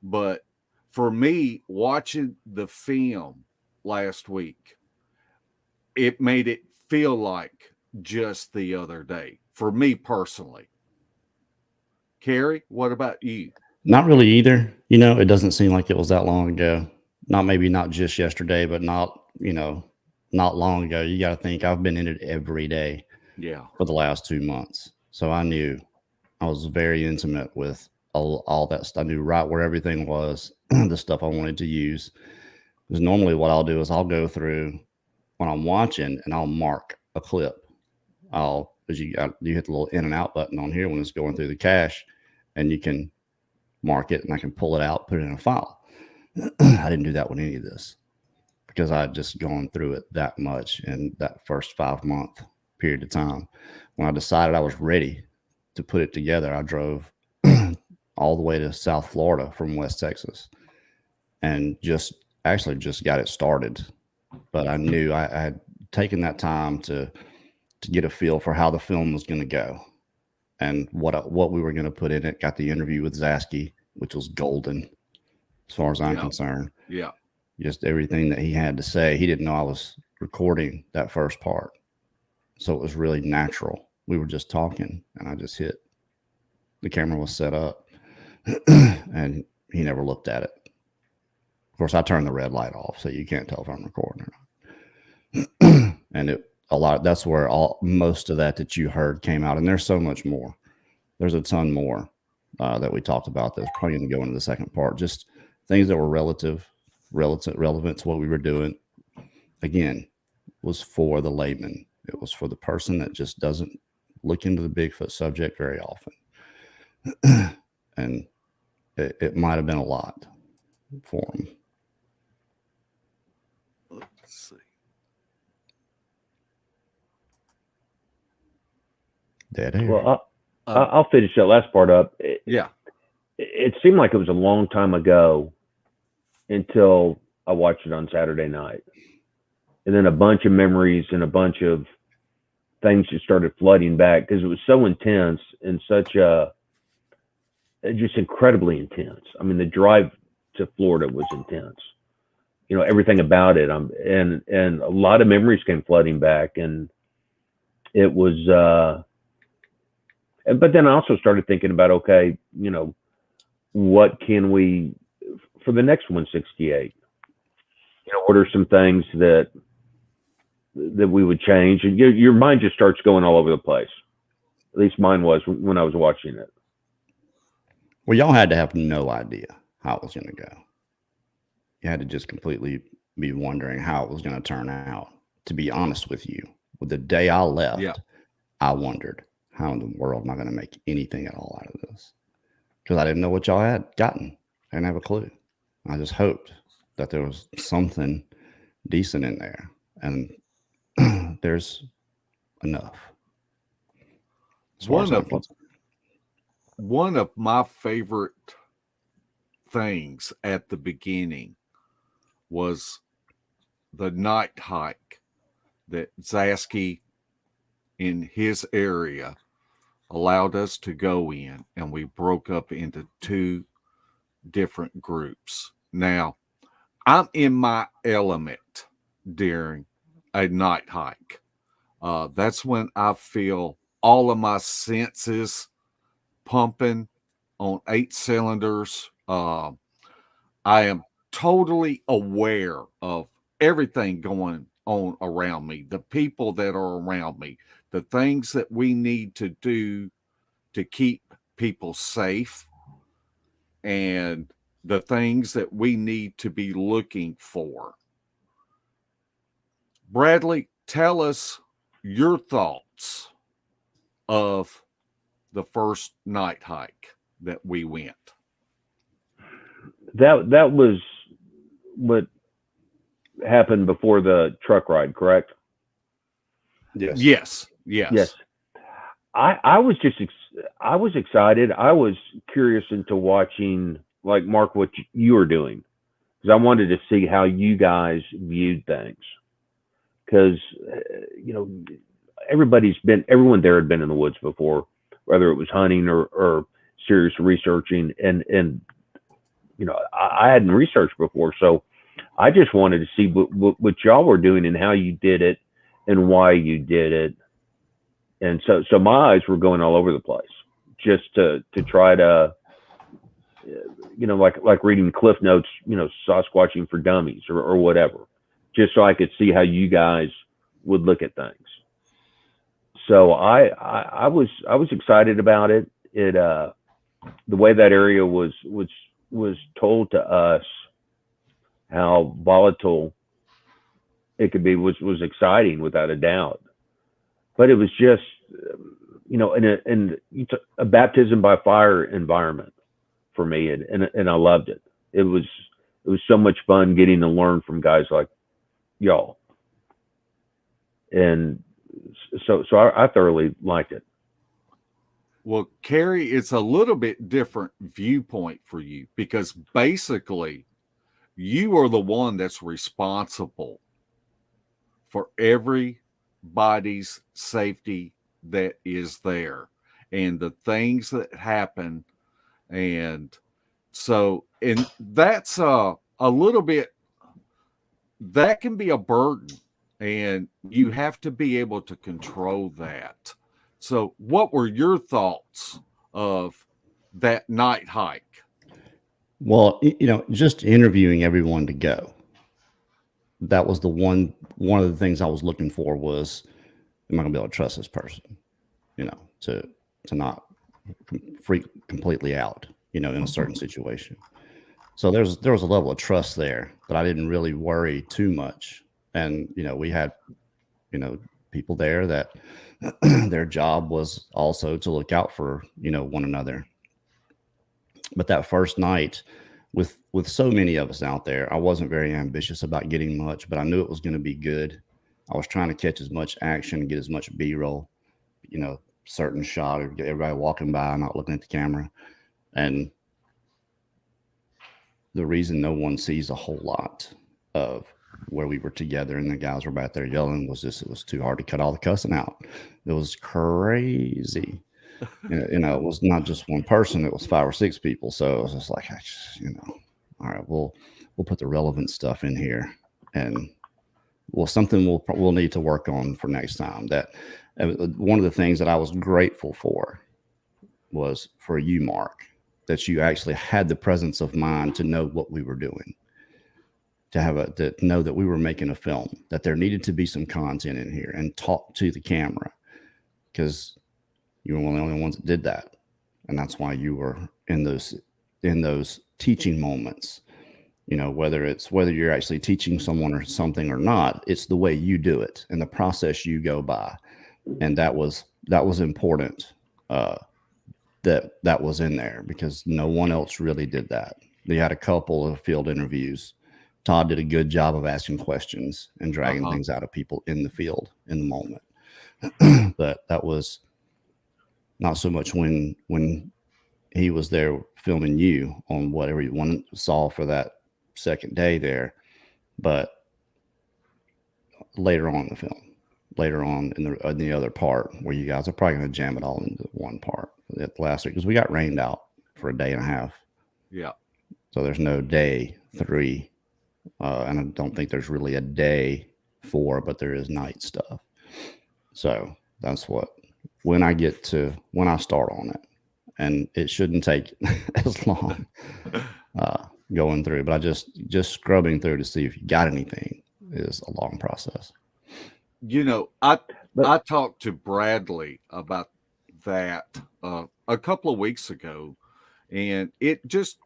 But for me, watching the film last week, it made it feel like just the other day for me personally. Kerry, what about you? Not really either. It doesn't seem like it was that long ago. Not just yesterday, but not long ago. You got to think I've been in it every day. Yeah. For the last 2 months. So I knew I was very intimate with all that stuff. I knew right where everything was, the stuff I wanted to use. Because normally what I'll do is I'll go through when I'm watching and I'll mark a clip. You hit the little in and out button on here when it's going through the cache, and you can mark it and I can pull it out, put it in a file. I didn't do that with any of this because I had just gone through it that much in that first 5-month period of time. When I decided I was ready to put it together, I drove all the way to South Florida from West Texas and just got it started. But I knew I had taken that time to get a feel for how the film was going to go and what we were going to put in it. Got the interview with Zasky, which was golden as far as I'm concerned. Yeah. Just everything that he had to say. He didn't know I was recording that first part. So it was really natural. We were just talking, and I just hit. The camera was set up, and he never looked at it. Of course, I turned the red light off, so you can't tell if I'm recording or not. And that's where most of that you heard came out. And there's so much more. There's a ton more that we talked about that's probably going to go into the second part. Just things that were relevant to what we were doing. Again, was for the layman. It was for the person that just doesn't look into the Bigfoot subject very often. And it might have been a lot for him. Let's see. Dead air. Well, I'll finish that last part up. It seemed like it was a long time ago until I watched it on Saturday night. And then a bunch of memories and a bunch of things just started flooding back because it was so intense and just incredibly intense. I mean, the drive to Florida was intense. Everything about it. And a lot of memories came flooding back, and it was But then I also started thinking about, okay, you know, what can we, for the next 168, you know, what are some things that we would change? And your mind just starts going all over the place. At least mine was when I was watching it. Well, y'all had to have no idea how it was going to go. You had to just completely be wondering how it was going to turn out. To be honest with you, with the day I left, I wondered, how in the world am I going to make anything at all out of this? Because I didn't know what y'all had gotten. I didn't have a clue. I just hoped that there was something decent in there. And there's enough. One of my favorite things at the beginning was the night hike that Zasky in his area allowed us to go in, and we broke up into 2 different groups. Now, I'm in my element during a night hike. That's when I feel all of my senses pumping on 8 cylinders. I am totally aware of everything going on around me, the people that are around me, the things that we need to do to keep people safe, and the things that we need to be looking for. Bradley, tell us your thoughts of the first night hike that we went. That was what happened before the truck ride, correct? Yes. I was I was excited. I was curious into watching, like, Mark, what you were doing, because I wanted to see how you guys viewed things. Because you know, everyone there had been in the woods before, whether it was hunting or serious researching, and you know, I hadn't researched before, so I just wanted to see what y'all were doing and how you did it and why you did it. And so my eyes were going all over the place, just to try to, you know, like reading Cliff Notes, you know, Sasquatching for Dummies or whatever, just so I could see how you guys would look at things. So I was excited about it. The way that area was told to us, how volatile it could be, was exciting without a doubt. But it was just, you know, in a baptism by fire environment for me, and I loved it. It was so much fun getting to learn from guys like y'all, and so I thoroughly liked it. Well, Kerry, it's a little bit different viewpoint for you, because basically you are the one that's responsible for everybody's safety that is there and the things that happen. And so, and that's a little bit, that can be a burden, and you have to be able to control that. So what were your thoughts of that night hike? Well, you know, just interviewing everyone to go. That was one of the things I was looking for was, am I going to be able to trust this person, you know, to not freak completely out, you know, in a certain situation. So there was a level of trust there that I didn't really worry too much. And, you know, we had, you know, people there that their job was also to look out for, you know, one another. But that first night, with so many of us out there, I wasn't very ambitious about getting much, but I knew it was going to be good. I was trying to catch as much action, get as much B-roll, you know, certain shot of everybody walking by, not looking at the camera. And the reason no one sees a whole lot of where we were together and the guys were back there yelling was just, it was too hard to cut all the cussing out. It was crazy. You know, it was not just one person, it was 5 or 6 people. So it was just like, you know, all right, we'll put the relevant stuff in here, and something we'll need to work on for next time. That one of the things that I was grateful for was for you, Mark, that you actually had the presence of mind to know what we were doing, to know that we were making a film, that there needed to be some content in here, and talk to the camera, because you were one of the only ones that did that. And that's why you were in those teaching moments. Whether you're actually teaching someone or something or not, it's the way you do it and the process you go by. And that was important. That was in there because no one else really did that. They had a couple of field interviews. Todd did a good job of asking questions and dragging things out of people in the field in the moment. But that was not so much when he was there filming you on whatever you saw for that second day there, but later on in the film, later on in the other part where you guys are probably going to jam it all into one part at last week, because we got rained out for a day and a half. Yeah. So there's no day 3. And I don't think there's really a day 4, but there is night stuff. So that's when I start on it, and it shouldn't take as long going through, but I just scrubbing through to see if you got anything is a long process. I talked to Bradley about that a couple of weeks ago, and it just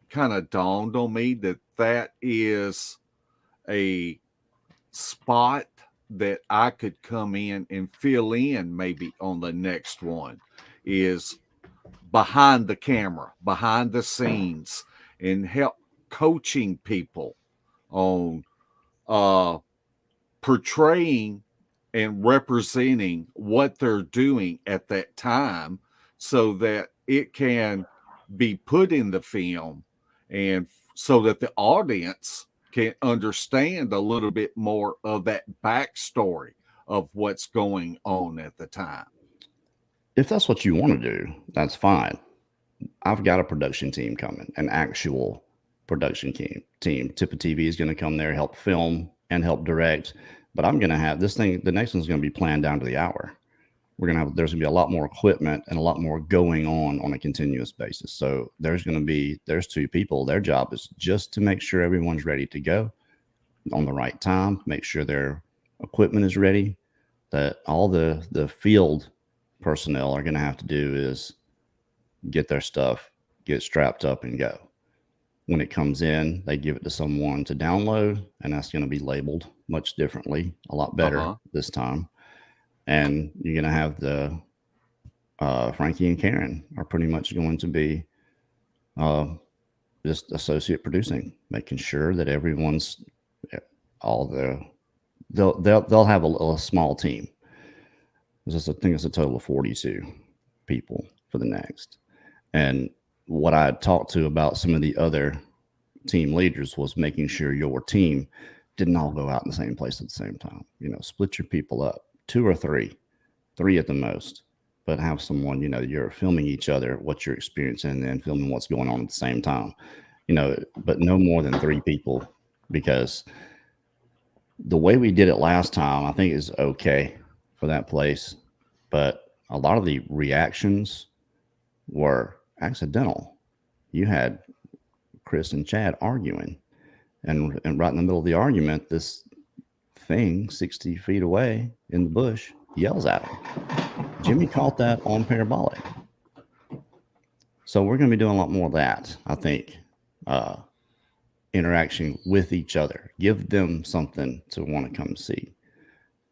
kind of dawned on me that is a spot that I could come in and fill in maybe on the next one, is behind the camera, behind the scenes, and help coaching people on portraying and representing what they're doing at that time so that it can be put in the film, and so that the audience can understand a little bit more of that backstory of what's going on at the time. If that's what you want to do, that's fine. I've got a production team coming, an actual production team. Tip of TV is going to come there, help film and help direct. But I'm going to have this thing. The next one's going to be planned down to the hour. There's going to be a lot more equipment and a lot more going on a continuous basis. So there's 2 people. Their job is just to make sure everyone's ready to go on the right time, make sure their equipment is ready, that all the field personnel are going to have to do is get their stuff, get strapped up and go. When it comes in, they give it to someone to download, and that's going to be labeled much differently, a lot better this time. And you're going to have the Frankie and Karen are pretty much going to be just associate producing, making sure that everyone's they'll have a small team. I think it's a total of 42 people for the next. And what I talked to about some of the other team leaders was making sure your team didn't all go out in the same place at the same time. Split your people up, 2 or 3 at the most, but have someone, you're filming each other, what you're experiencing, and then filming what's going on at the same time, but no more than 3 people, because the way we did it last time, I think is okay for that place. But a lot of the reactions were accidental. You had Chris and Chad arguing, and right in the middle of the argument, this thing 60 feet away in the bush yells at him. Jimmy caught that on parabolic. So we're going to be doing a lot more of that, I think. Interaction with each other. Give them something to want to come see,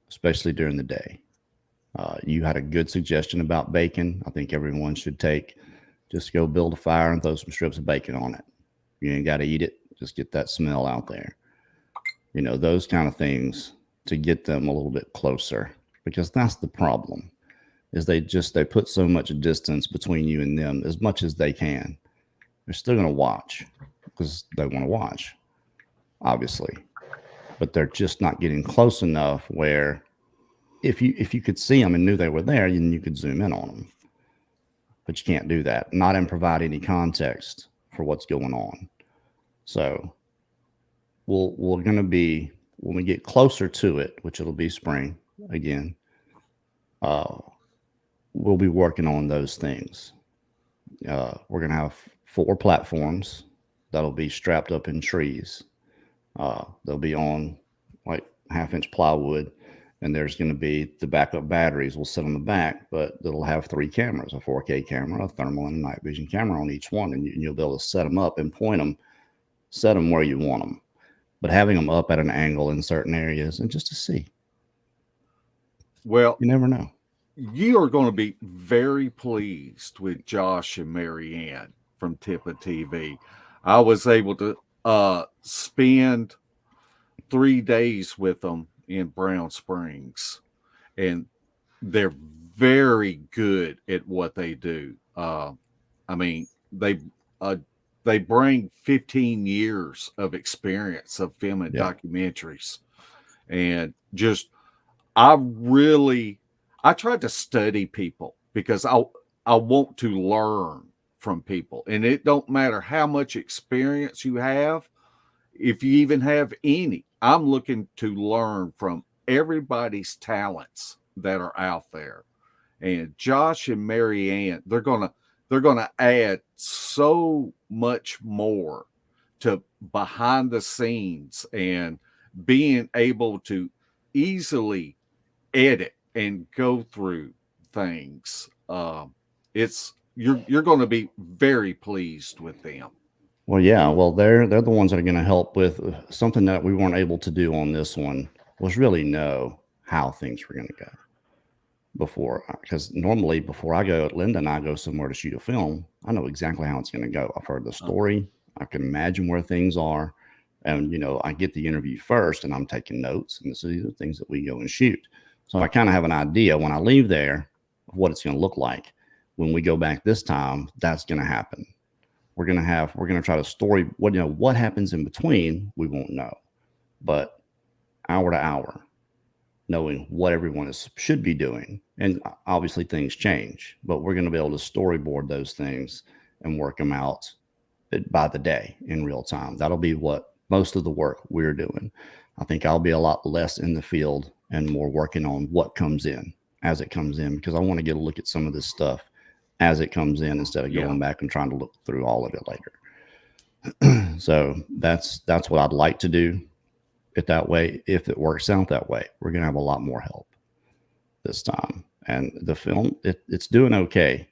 especially during the day. You had a good suggestion about bacon. I think everyone should just go build a fire and throw some strips of bacon on it. You ain't got to eat it. Just get that smell out there. Those kind of things to get them a little bit closer, because that's the problem, is they put so much distance between you and them as much as they can. They're still going to watch because they want to watch, obviously, but they're just not getting close enough where if you could see them and knew they were there, then you could zoom in on them. But you can't do that, not and provide any context for what's going on. So we're going to be, when we get closer to it, which it'll be spring again, we'll be working on those things. We're going to have 4 platforms that'll be strapped up in trees. They'll be on like 1/2-inch plywood, and there's going to be the backup batteries will sit on the back, but it'll have 3 cameras, a 4K camera, a thermal, and a night vision camera on each one, and you'll be able to set them up and point them, set them where you want them, but having them up at an angle in certain areas and just to see. Well, you never know. You are going to be very pleased with Josh and Mary Ann from Tippa TV. I was able to spend 3 days with them in Brown Springs, and they're very good at what they do. I mean, they bring 15 years of experience of filming documentaries, and just I tried to study people because I want to learn from people, and it don't matter how much experience you have, if you even have any. I'm looking to learn from everybody's talents that are out there. And Josh and Mary Ann, they're gonna add so much more to behind the scenes and being able to easily edit and go through things. You're going to be very pleased with them. Well, yeah. Well, they're the ones that are going to help with something that we weren't able to do on this one, was really know how things were going to go before. Because normally before Linda and I go somewhere to shoot a film, I know exactly how it's going to go. I've heard the story. I can imagine where things are. And, I get the interview first and I'm taking notes, and these are the things that we go and shoot. So I kind of have an idea when I leave there of what it's going to look like. When we go back this time, that's going to happen. We're going to try to story what happens in between. We won't know, but hour to hour, knowing what everyone should be doing. And obviously things change, but we're going to be able to storyboard those things and work them out by the day in real time. That'll be what most of the work we're doing. I think I'll be a lot less in the field and more working on what comes in as it comes in, because I want to get a look at some of this stuff as it comes in instead of going back and trying to look through all of it later. So that's what I'd like to do it that way. If it works out that way, we're going to have a lot more help this time. And the film, it's doing okay.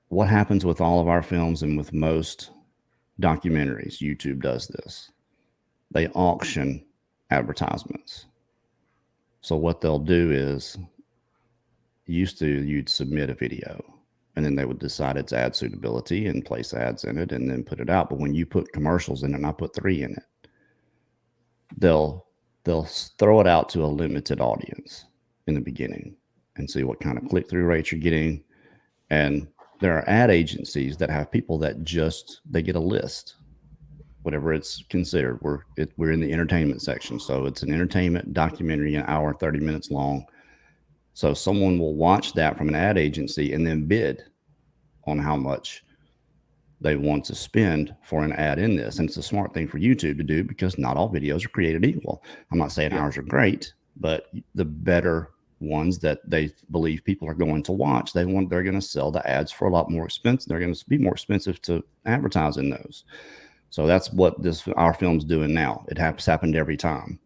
What happens with all of our films and with most documentaries, YouTube does this. They auction advertisements. So what they'll do is, you'd submit a video and then they would decide its ad suitability and place ads in it and then put it out. But when you put commercials in it, and I put 3 in it, they'll throw it out to a limited audience in the beginning and see what kind of click-through rates you're getting. And there are ad agencies that have people that they get a list, whatever it's considered. We're in the entertainment section. So it's an entertainment documentary, an hour, 30 minutes long. So someone will watch that from an ad agency and then bid on how much they want to spend for an ad in this. And it's a smart thing for YouTube to do, because not all videos are created equal. I'm not saying ours are great, but the better ones that they believe people are going to watch, they're going to sell the ads for a lot more expensive. They're going to be more expensive to advertise in those. So that's what our film's doing now. It has happened every time.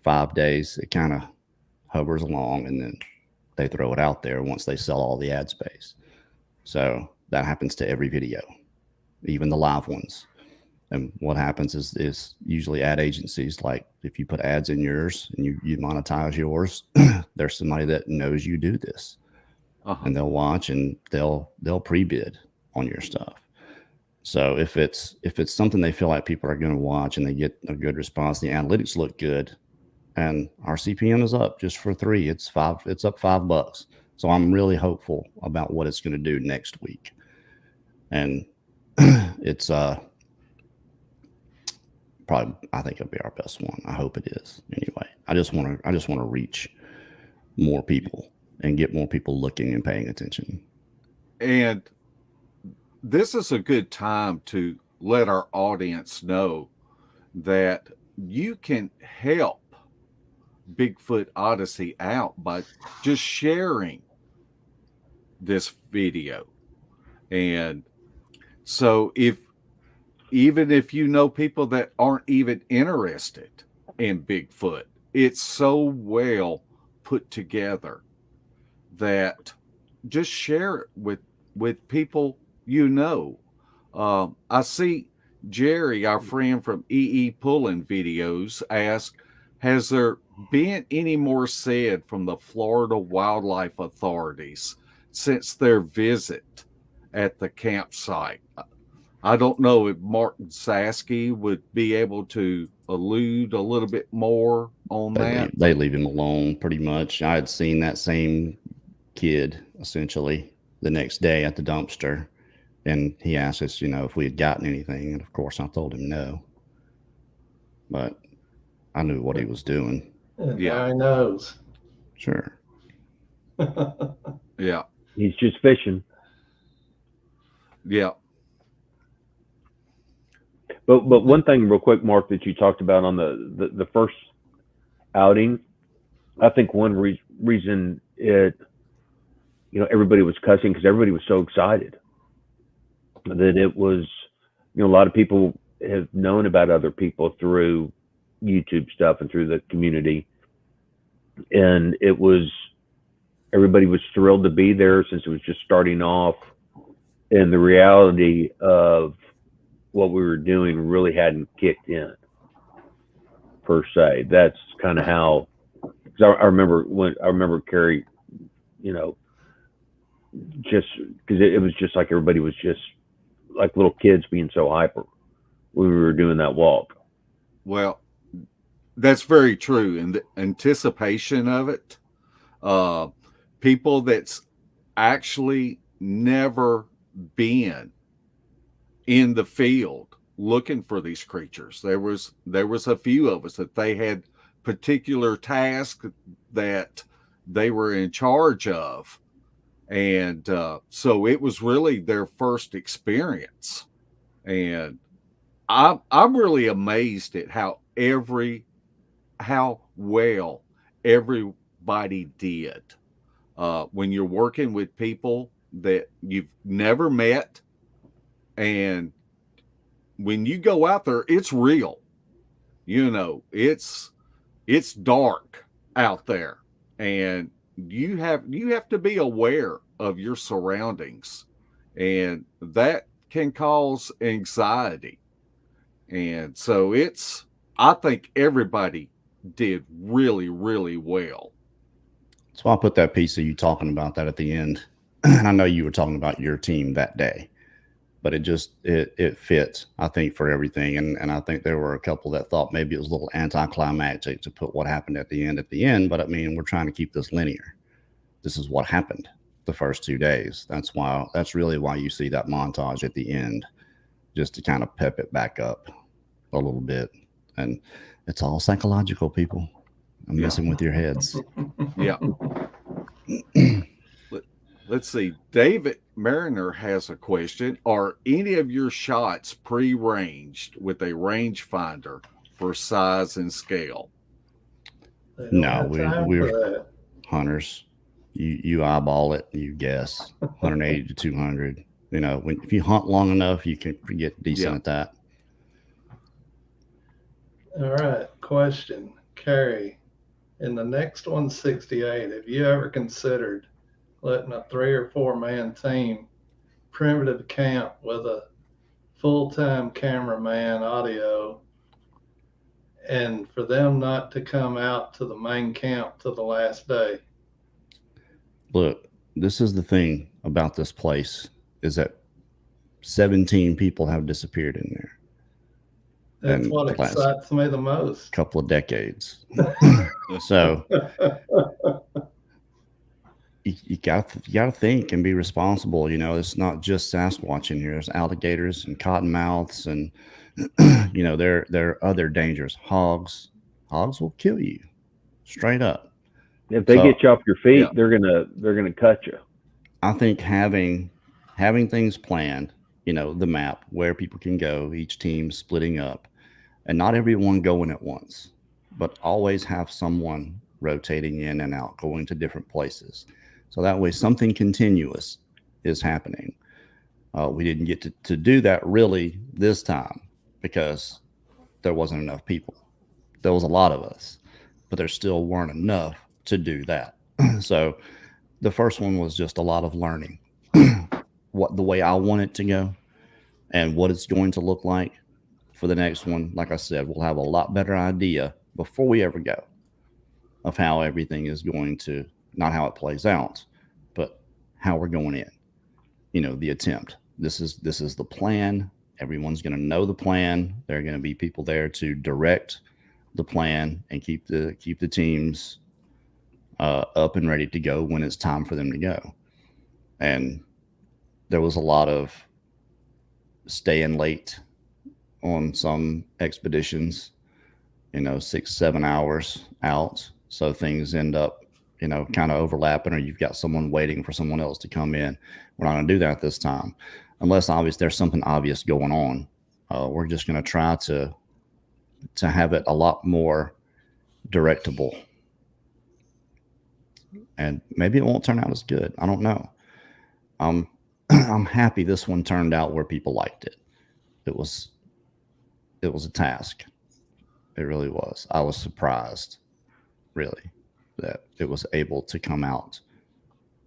5 days, it kind of hovers along, and then they throw it out there once they sell all the ad space. So that happens to every video, even the live ones. And what happens is usually ad agencies, like if you put ads in yours and you monetize yours, there's somebody that knows you do this, and they'll watch and they'll pre-bid on your stuff. So if it's something they feel like people are going to watch and they get a good response, the analytics look good, and our CPM is up just for 3. It's up $5. So I'm really hopeful about what it's going to do next week. And it's probably, I think it'll be our best one. I hope it is. Anyway, I just want to reach more people and get more people looking and paying attention. And this is a good time to let our audience know that you can help Bigfoot Odyssey out by just sharing this video. And so even if you know people that aren't even interested in Bigfoot, it's so well put together that just share it with people you know. I see Jerry, our friend from Pulling Videos, ask, has there been any more said from the Florida Wildlife Authorities since their visit at the campsite? I don't know if Martin Saski would be able to allude a little bit more on that. They leave him alone pretty much. I had seen that same kid essentially the next day at the dumpster, and he asked us, if we had gotten anything, and of course I told him no, but I knew what he was doing. Yeah, I knows. Sure. Yeah, he's just fishing. Yeah. But one thing real quick, Mark, that you talked about on the first outing, I think one reason everybody was cussing because everybody was so excited that it was, a lot of people have known about other people through YouTube stuff and through the community. And everybody was thrilled to be there since it was just starting off. And the reality of what we were doing really hadn't kicked in per se. That's kind of how, because I remember Kerry, just because it was just like everybody was just like little kids being so hyper when we were doing that walk. Well, that's very true. And the anticipation of it, people that's actually never been in the field looking for these creatures. There was a few of us that they had particular tasks that they were in charge of. And so it was really their first experience. And I'm really amazed at how well everybody did. When you're working with people that you've never met, and when you go out there, it's real. It's dark out there, and you have to be aware of your surroundings, and that can cause anxiety. And so I think everybody did really, really well. So I put that piece of you talking about that at the end. And I know you were talking about your team that day, but it fits, I think, for everything. And I think there were a couple that thought maybe it was a little anticlimactic to put what happened at the end. But I mean, we're trying to keep this linear. This is what happened the first 2 days. That's really why you see that montage at the end, just to kind of pep it back up a little bit. And it's all psychological, people. I'm messing with your heads. Yeah. Let's see. David Mariner has a question. Are any of your shots pre-ranged with a rangefinder for size and scale? No, we're hunters. You eyeball it, you guess 180 to 200. If you hunt long enough, you can get decent at that. All right. Question, Kerry. In the next 168, have you ever considered letting a 3 or 4 man team primitive camp with a full-time cameraman, audio, and for them not to come out to the main camp till the last day? Look, this is the thing about this place, is that 17 people have disappeared in there. That's what excites me the most. Couple of decades. So you got to think and be responsible. It's not just Sasquatch in here. There's alligators and cottonmouths, and there are other dangers. Hogs will kill you straight up. If they get you off your feet, they're gonna cut you. I think having things planned, the map where people can go, each team splitting up, and not everyone going at once, but always have someone rotating in and out, going to different places. So that way something continuous is happening. We didn't get to do that really this time because there wasn't enough people. There was a lot of us, but there still weren't enough to do that. So the first one was just a lot of learning what the way I want it to go and what it's going to look like. For the next one, like I said, we'll have a lot better idea before we ever go of how everything is going to, not how it plays out, but how we're going in. You know, the attempt. This is the plan. Everyone's going to know the plan. There are going to be people there to direct the plan and keep the teams up and ready to go when it's time for them to go. And there was a lot of staying late on some expeditions, 6-7 hours out. So things end up, kind of overlapping, or you've got someone waiting for someone else to come in. We're not going to do that this time, unless obviously there's something obvious going on. We're just going to try to have it a lot more directable. And maybe it won't turn out as good. I don't know. I'm happy this one turned out where people liked it. It was a task. It really was. I was surprised, really, that it was able to come out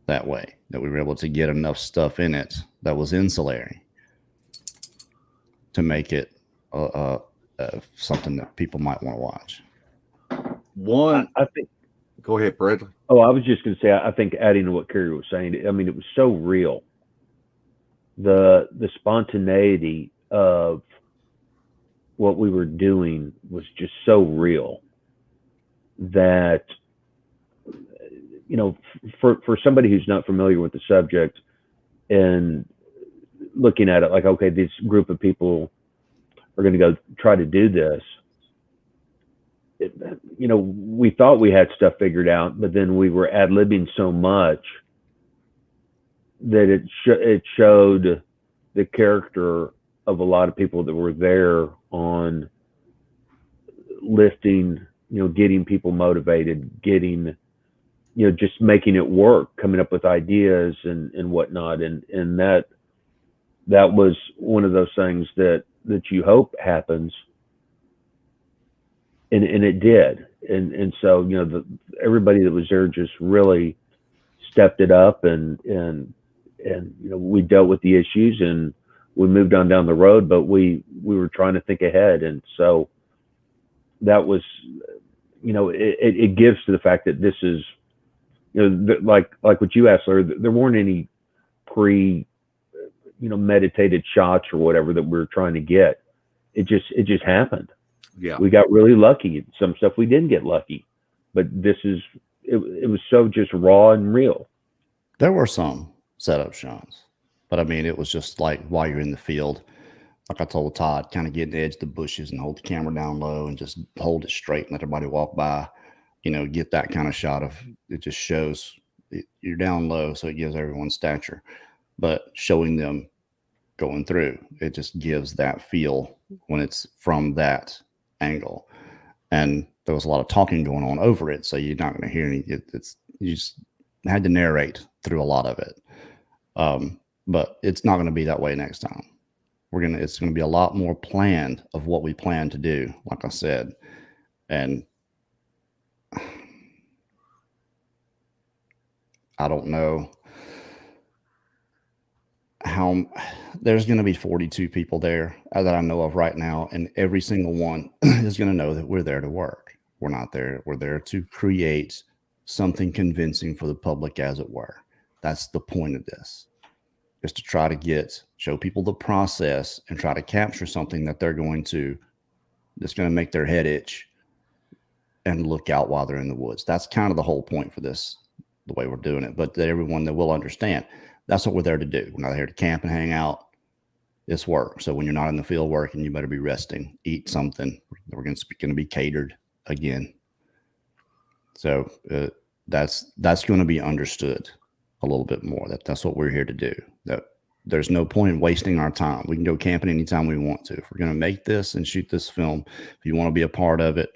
that way, that we were able to get enough stuff in it that was ancillary to make it something that people might want to watch. I think. Go ahead, Bradley. Oh, I was just going to say, I think adding to what Kerry was saying, I mean, it was so real. The spontaneity of what we were doing was just so real that, for somebody who's not familiar with the subject and looking at it like, okay, this group of people are going to go try to do this. We thought we had stuff figured out, but then we were ad-libbing so much that it showed the character of a lot of people that were there on lifting, getting people motivated, getting, just making it work, coming up with ideas and whatnot. And that was one of those things that you hope happens. And it did. And so, everybody that was there just really stepped it up and we dealt with the issues and we moved on down the road, but we were trying to think ahead. And so that was, it gives to the fact that this is, like what you asked, Larry, there weren't any meditated shots or whatever that we were trying to get. It just happened. Yeah. We got really lucky. Some stuff we didn't get lucky, but it was so just raw and real. There were some setup shots, but I mean, it was just like while you're in the field, like I told Todd, kind of get in the edge of the bushes and hold the camera down low and just hold it straight and let everybody walk by, get that kind of shot of it. Just shows you're down low. So it gives everyone stature, but showing them going through, it just gives that feel when it's from that angle. And there was a lot of talking going on over it, so you're not going to hear any. You just had to narrate through a lot of it. But it's not going to be that way next time. It's going to be a lot more planned of what we plan to do, like I said. And I don't know how there's going to be 42 people there that I know of right now, and every single one is going to know that we're there to work. We're not there. We're there to create something convincing for the public, as it were. That's the point of this, is to try to show people the process and try to capture something that that's going to make their head itch and look out while they're in the woods. That's kind of the whole point for this, the way we're doing it, but that everyone that will understand. That's what we're there to do. We're not here to camp and hang out. It's work. So when you're not in the field working, you better be resting, eat something. We're going to be catered again. So that's going to be understood a little bit more. That's what we're here to do. That there's no point in wasting our time. We can go camping anytime we want to. If we're going to make this and shoot this film, if you want to be a part of it,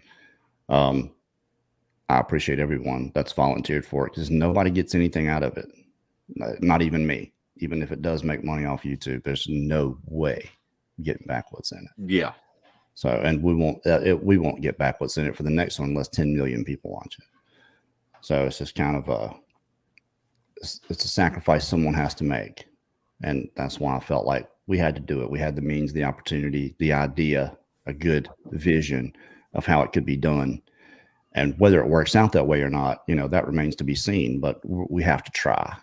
I appreciate everyone that's volunteered for it because nobody gets anything out of it. Not even me. Even if it does make money off YouTube, there's no way getting back what's in it. Yeah. So, and we won't get back what's in it for the next one unless 10 million people watch it. So it's just kind of it's a sacrifice someone has to make. And that's why I felt like we had to do it. We had the means, the opportunity, the idea, a good vision of how it could be done. And whether it works out that way or not, that remains to be seen, but we have to try.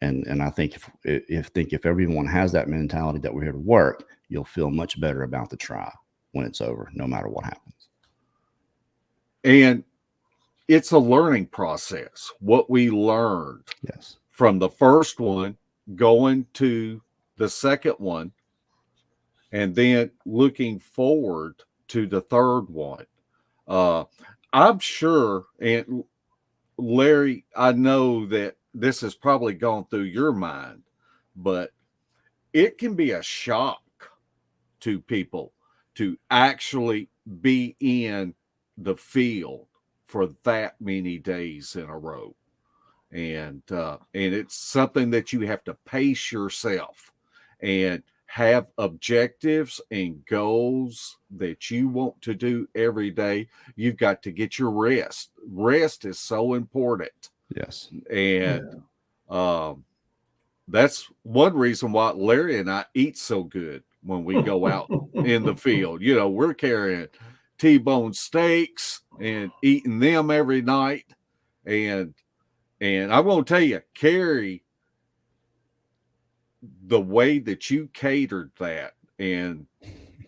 And I think if everyone has that mentality that we're here to work, you'll feel much better about the try when it's over, no matter what happens. And it's a learning process. What we learned from the first one, going to the second one, and then looking forward to the third one. I'm sure, and Larry, I know that this has probably gone through your mind, but it can be a shock to people to actually be in the field for that many days in a row. And it's something that you have to pace yourself and have objectives and goals that you want to do every day. You've got to get your rest. Rest is so important. Yes. And that's one reason why Larry and I eat so good when we go out in the field. We're carrying T-bone steaks and eating them every night. And I'm going to tell you, Kerry, the way that you catered that and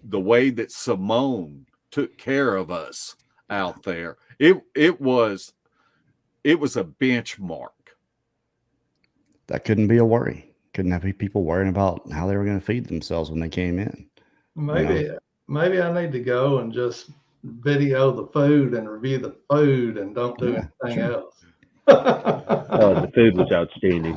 the way that Simone took care of us out there, it was a benchmark. That couldn't be a worry. Couldn't have people worrying about how they were going to feed themselves when they came in. Maybe I need to go and just video the food and review the food and don't do anything else. The food was outstanding.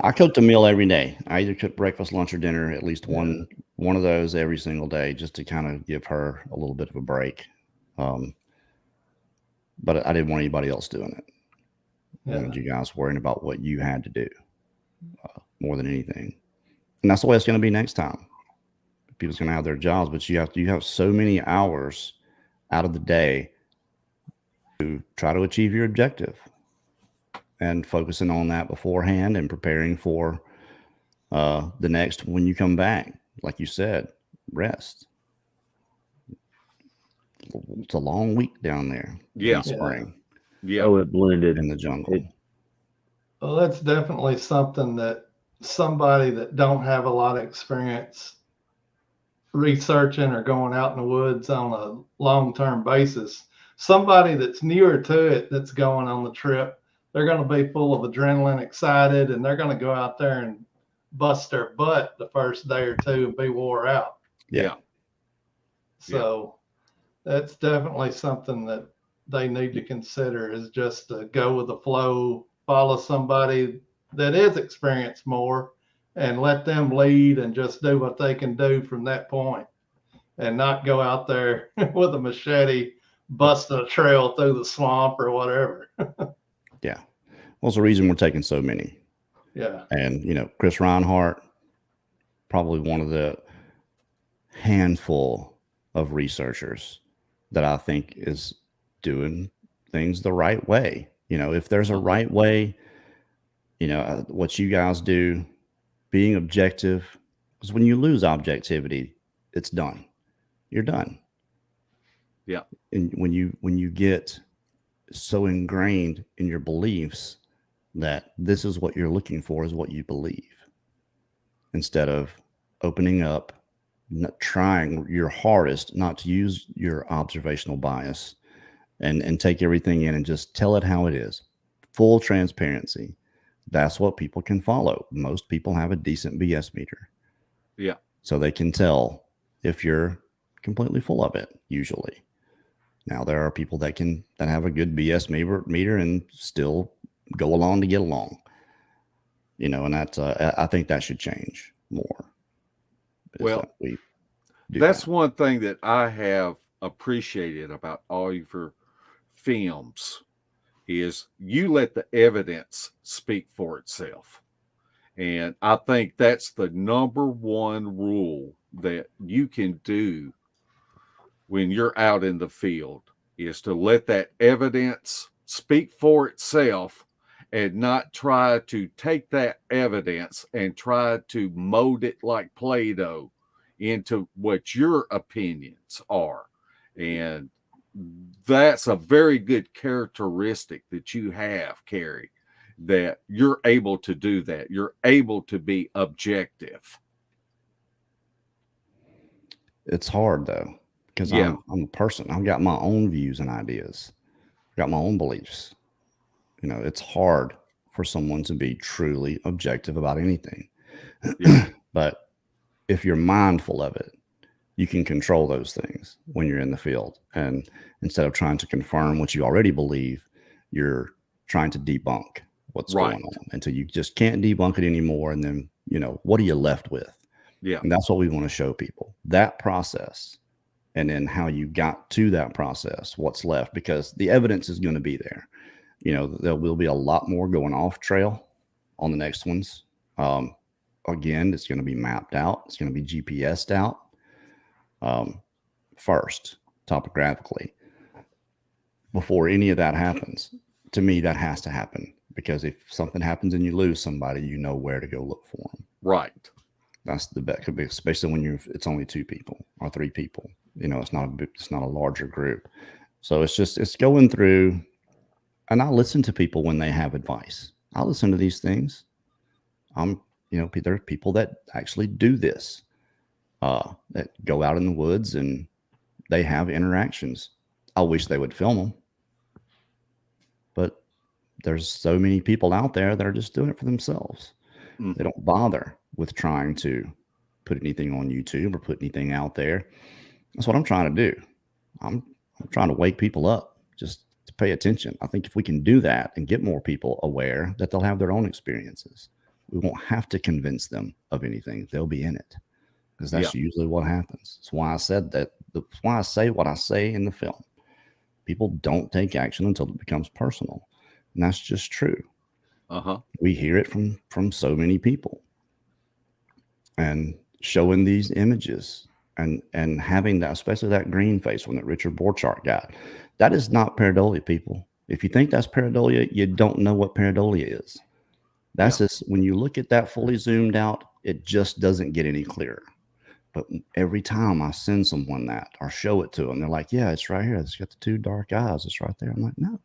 I cooked a meal every day. I either cooked breakfast, lunch, or dinner, at least one of those every single day, just to kind of give her a little bit of a break. But I didn't want anybody else doing it. I wanted you guys worrying about what you had to do more than anything. And that's the way it's going to be next time. People's going to have their jobs, but you have so many hours out of the day to try to achieve your objective, and focusing on that beforehand and preparing for the next when you come back. Like you said, rest. It's a long week down there in spring. Yeah. Oh, it blended in the jungle. Well, that's definitely something that somebody that don't have a lot of experience researching or going out in the woods on a long-term basis, somebody that's newer to it, that's going on the trip, they're going to be full of adrenaline, excited, and they're going to go out there and bust their butt the first day or two and be wore out. Yeah. So that's definitely something that they need to consider, is just to go with the flow, follow somebody that is experienced more and let them lead and just do what they can do from that point, and not go out there with a machete busting a trail through the swamp or whatever. Yeah. Well, it's the reason we're taking so many. Yeah. And, Chris Reinhardt, probably one of the handful of researchers that I think is doing things the right way. If there's a right way, what you guys do, being objective, because when you lose objectivity, it's done. You're done. Yeah. And when you get so ingrained in your beliefs that this is what you're looking for is what you believe, instead of opening up, trying your hardest not to use your observational bias and take everything in and just tell it how it is, full transparency. That's what people can follow. Most people have a decent BS meter. Yeah. So they can tell if you're completely full of it, usually. Now, there are people that have a good BS meter and still go along to get along. And that's I think that should change more. Well, that's one thing that I have appreciated about all your films is you let the evidence speak for itself. And I think that's the number one rule that you can do when you're out in the field, is to let that evidence speak for itself and not try to take that evidence and try to mold it like Play-Doh into what your opinions are. And that's a very good characteristic that you have, Kerry, that you're able to do that. You're able to be objective. It's hard though, because I'm a person. I've got my own views and ideas. I've got my own beliefs. You know, it's hard for someone to be truly objective about anything. Yeah. But if you're mindful of it, you can control those things when you're in the field. And instead of trying to confirm what you already believe, you're trying to debunk what's going on until you just can't debunk it anymore. And then, you know, what are you left with? Yeah. And that's what we want to show people, that process, and then how you got to that process, what's left, because the evidence is going to be there. You know, there will be a lot more going off trail on the next ones. Again, it's going to be mapped out. It's going to be GPSed out first, topographically. Before any of that happens, to me, that has to happen, because if something happens and you lose somebody, you know where to go look for them. Right. That's the best, especially when it's only 2 people or 3 people. You know, it's not a larger group. So it's going through, and I listen to people when they have advice. I listen to these things. You know, there are people that actually do this, that go out in the woods and they have interactions. I wish they would film them, but there's so many people out there that are just doing it for themselves. Mm-hmm. They don't bother with trying to put anything on YouTube or put anything out there. That's what I'm trying to do. I'm trying to wake people up just to pay attention. I think if we can do that and get more people aware, that they'll have their own experiences. We won't have to convince them of anything. They'll be in it, because that's usually what happens. That's why I said that. That's why I say what I say in the film. People don't take action until it becomes personal. And that's just true. We hear it from so many people. And showing these images and having that, especially that green face one that Richard Borchardt got, that is not pareidolia, people. If you think that's pareidolia, you don't know what pareidolia is. That's just, when you look at that fully zoomed out, it just doesn't get any clearer. But every time I send someone that or show it to them, they're like, yeah, it's right here. It's got the 2 dark eyes. It's right there. I'm like, no,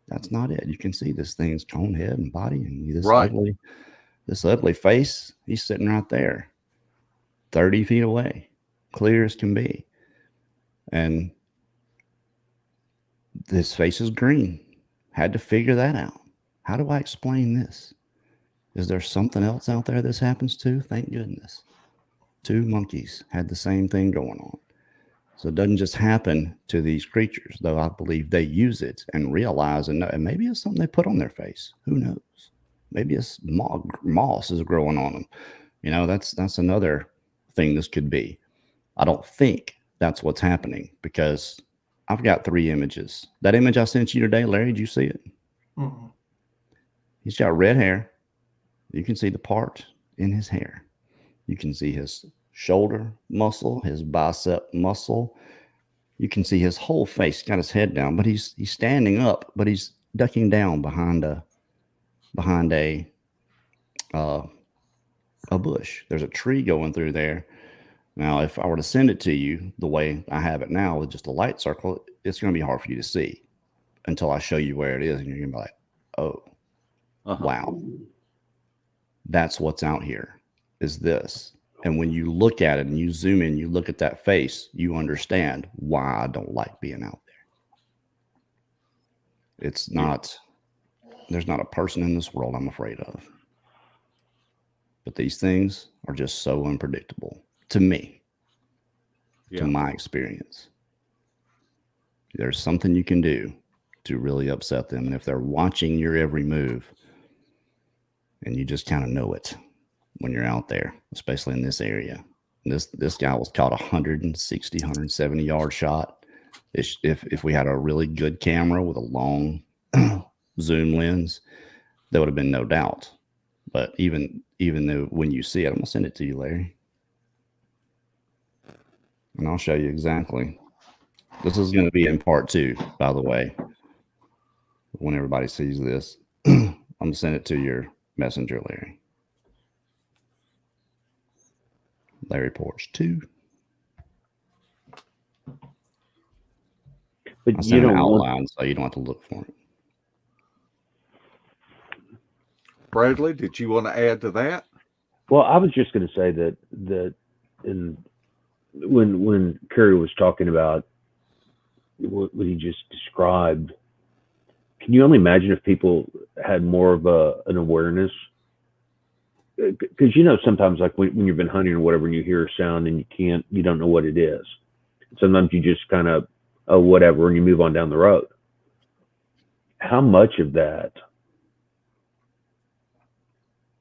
that's not it. You can see this thing's cone head and body, and this ugly face. He's sitting right there, 30 feet away, clear as can be. And this face is green. Had to figure that out. How do I explain this? Is there something else out there this happens to? Thank goodness. 2 monkeys had the same thing going on. So it doesn't just happen to these creatures, though I believe they use it and realize, and maybe it's something they put on their face. Who knows? Maybe it's moss is growing on them. You know, that's another thing this could be. I don't think that's what's happening, because I've got 3 images. That image I sent you today, Larry, did you see it? Mm-mm. He's got red hair. You can see the part in his hair. You can see his shoulder muscle, his bicep muscle. You can see his whole face, got his head down, but he's standing up, but he's ducking down behind a bush. There's a tree going through there. Now, if I were to send it to you the way I have it now with just a light circle, it's going to be hard for you to see until I show you where it is, and you're going to be like, oh, wow. That's what's out here, is this. And when you look at it and you zoom in, you look at that face, you understand why I don't like being out there. It's not, there's not a person in this world I'm afraid of. But these things are just so unpredictable to me, to my experience. There's something you can do to really upset them. And if they're watching your every move, and you just kind of know it when you're out there, especially in this area. And this guy was caught 160, 170 yard shot. If we had a really good camera with a long zoom lens, there would have been no doubt. But even though when you see it, I'm gonna send it to you, Larry, and I'll show you exactly. This is going to be in part 2, by the way. When everybody sees this, I'm gonna send it to your messenger, Larry. Larry Porch 2. But I sent an outline so you don't have to look for it. Bradley, did you want to add to that? Well, I was just going to say that when Kerry was talking about what he just described, can you only imagine if people had more of an awareness? Because sometimes like when you've been hunting or whatever, and you hear a sound and you don't know what it is. Sometimes you just kind of whatever, and you move on down the road. How much of that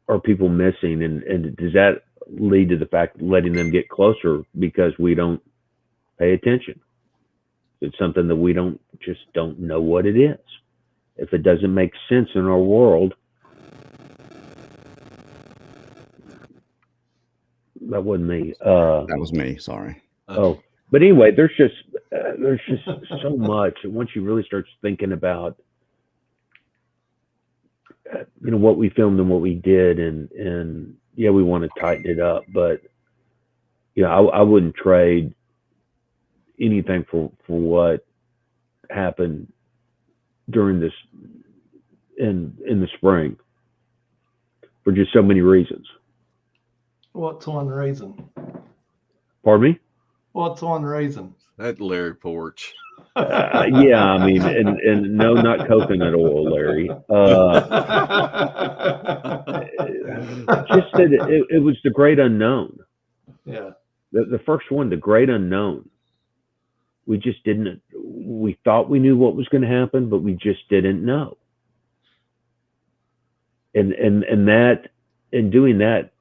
are people missing, and does that lead to the fact of letting them get closer because we don't pay attention? It's something that we don't know what it is. If it doesn't make sense in our world, that wasn't me. That was me. Sorry. Oh, but anyway, there's just so much. And once you really start thinking about, what we filmed and what we did, and yeah, we want to tighten it up, but I wouldn't trade anything for what happened during this in the spring for just so many reasons. What's one reason? Pardon me? What's one reason? That Larry Porch. Yeah, I mean, and no, not coconut oil, Larry. Just that it was the great unknown. Yeah. The first one, the great unknown. We just didn't. We thought we knew what was going to happen, but we just didn't know. And that, in doing that,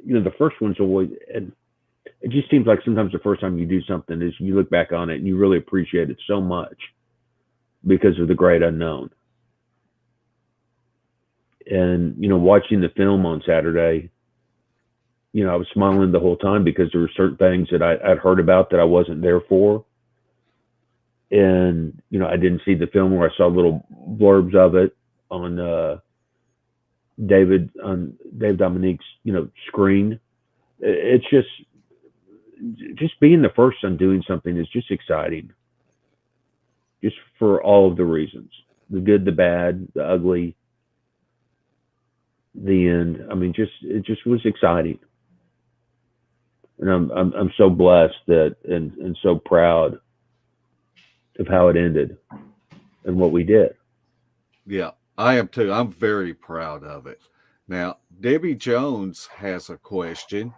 the first one's always, and it just seems like sometimes the first time you do something is you look back on it and you really appreciate it so much because of the great unknown. And, watching the film on Saturday, I was smiling the whole time because there were certain things that I'd heard about that I wasn't there for. And, I didn't see the film, where I saw little blurbs of it on Dave Dominique's, screen. It's just being the first on doing something is just exciting. Just for all of the reasons, the good, the bad, the ugly, the end. I mean, it just was exciting. And I'm so blessed that, and so proud of how it ended and what we did. Yeah, I am too. I'm very proud of it. Now, Debbie Jones has a question.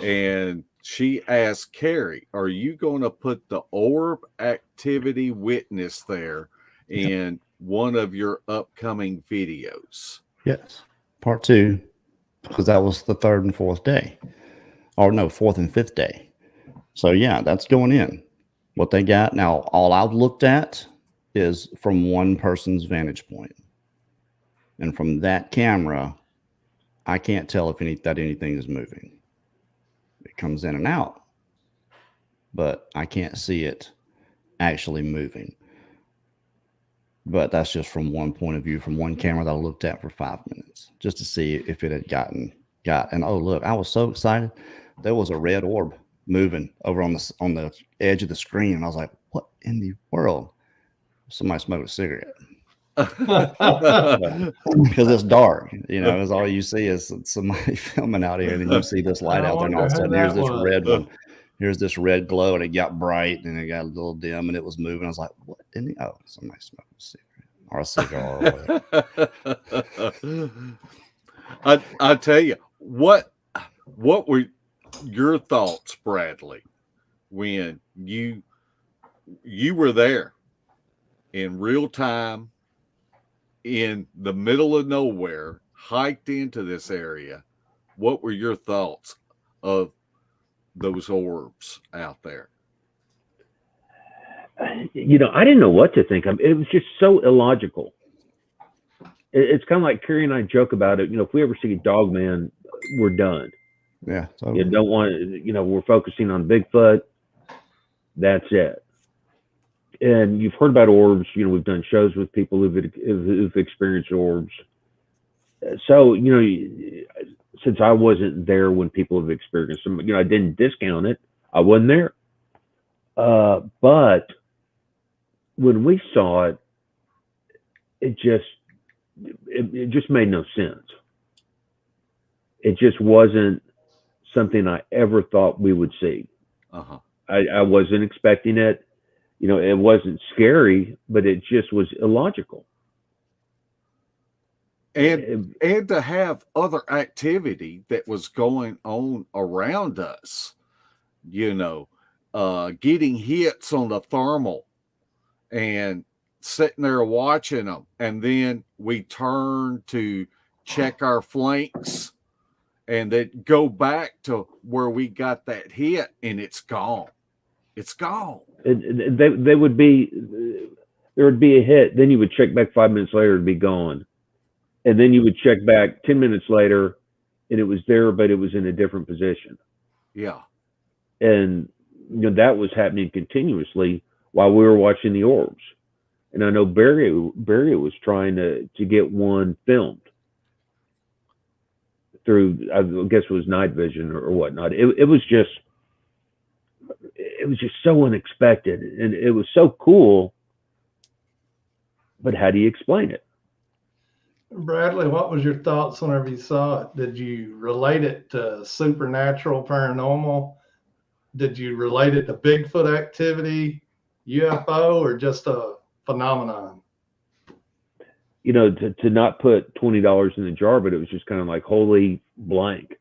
And she asked Kerry, are you going to put the orb activity witness there in one of your upcoming videos? Yes. Part 2, because that was the 3rd and 4th day. Or no, 4th and 5th day. So yeah, that's going in. What they got. Now, all I've looked at is from one person's vantage point. And from that camera, I can't tell if anything is moving. It comes in and out, but I can't see it actually moving. But that's just from one point of view, from one camera that I looked at for 5 minutes, just to see if it had and oh, look, I was so excited. There was a red orb moving over on the edge of the screen. And I was like, what in the world? Somebody smoked a cigarette. Because it's dark, it's all you see is somebody filming out here, and then you see this light out there, and all of a sudden here's this red one, here's this red glow, and it got bright and it got a little dim and it was moving. I was like, what in the somebody smoked a cigarette or a cigar or whatever. I tell you, what were your thoughts, Bradley, when you were there in real time, in the middle of nowhere, hiked into this area? What were your thoughts of those orbs out there? I didn't know what to think of. It was just so illogical. It's kind of like Kerry and I joke about it. If we ever see a dog man, we're done. Yeah. Totally. You don't want, we're focusing on Bigfoot. That's it. And you've heard about orbs. We've done shows with people who've experienced orbs. So, since I wasn't there when people have experienced them, I didn't discount it. I wasn't there. But when we saw it, it just made no sense. It just wasn't something I ever thought we would see. Uh-huh. I wasn't expecting it. It wasn't scary, but it just was illogical. And to have other activity that was going on around us, getting hits on the thermal and sitting there watching them. And then we turn to check our flanks and then go back to where we got that hit and it's gone. It's gone. There would be a hit. Then you would check back 5 minutes later, it'd be gone. And then you would check back 10 minutes later and it was there, but it was in a different position. Yeah. And, that was happening continuously while we were watching the orbs. And I know Barry was trying to get one filmed through, I guess it was night vision or whatnot. It was just so unexpected and it was so cool. But how do you explain it? Bradley, what was your thoughts whenever you saw it? Did you relate it to supernatural, paranormal? Did you relate it to Bigfoot activity, UFO, or just a phenomenon? To not put $20 in the jar, but it was just kind of like holy blank.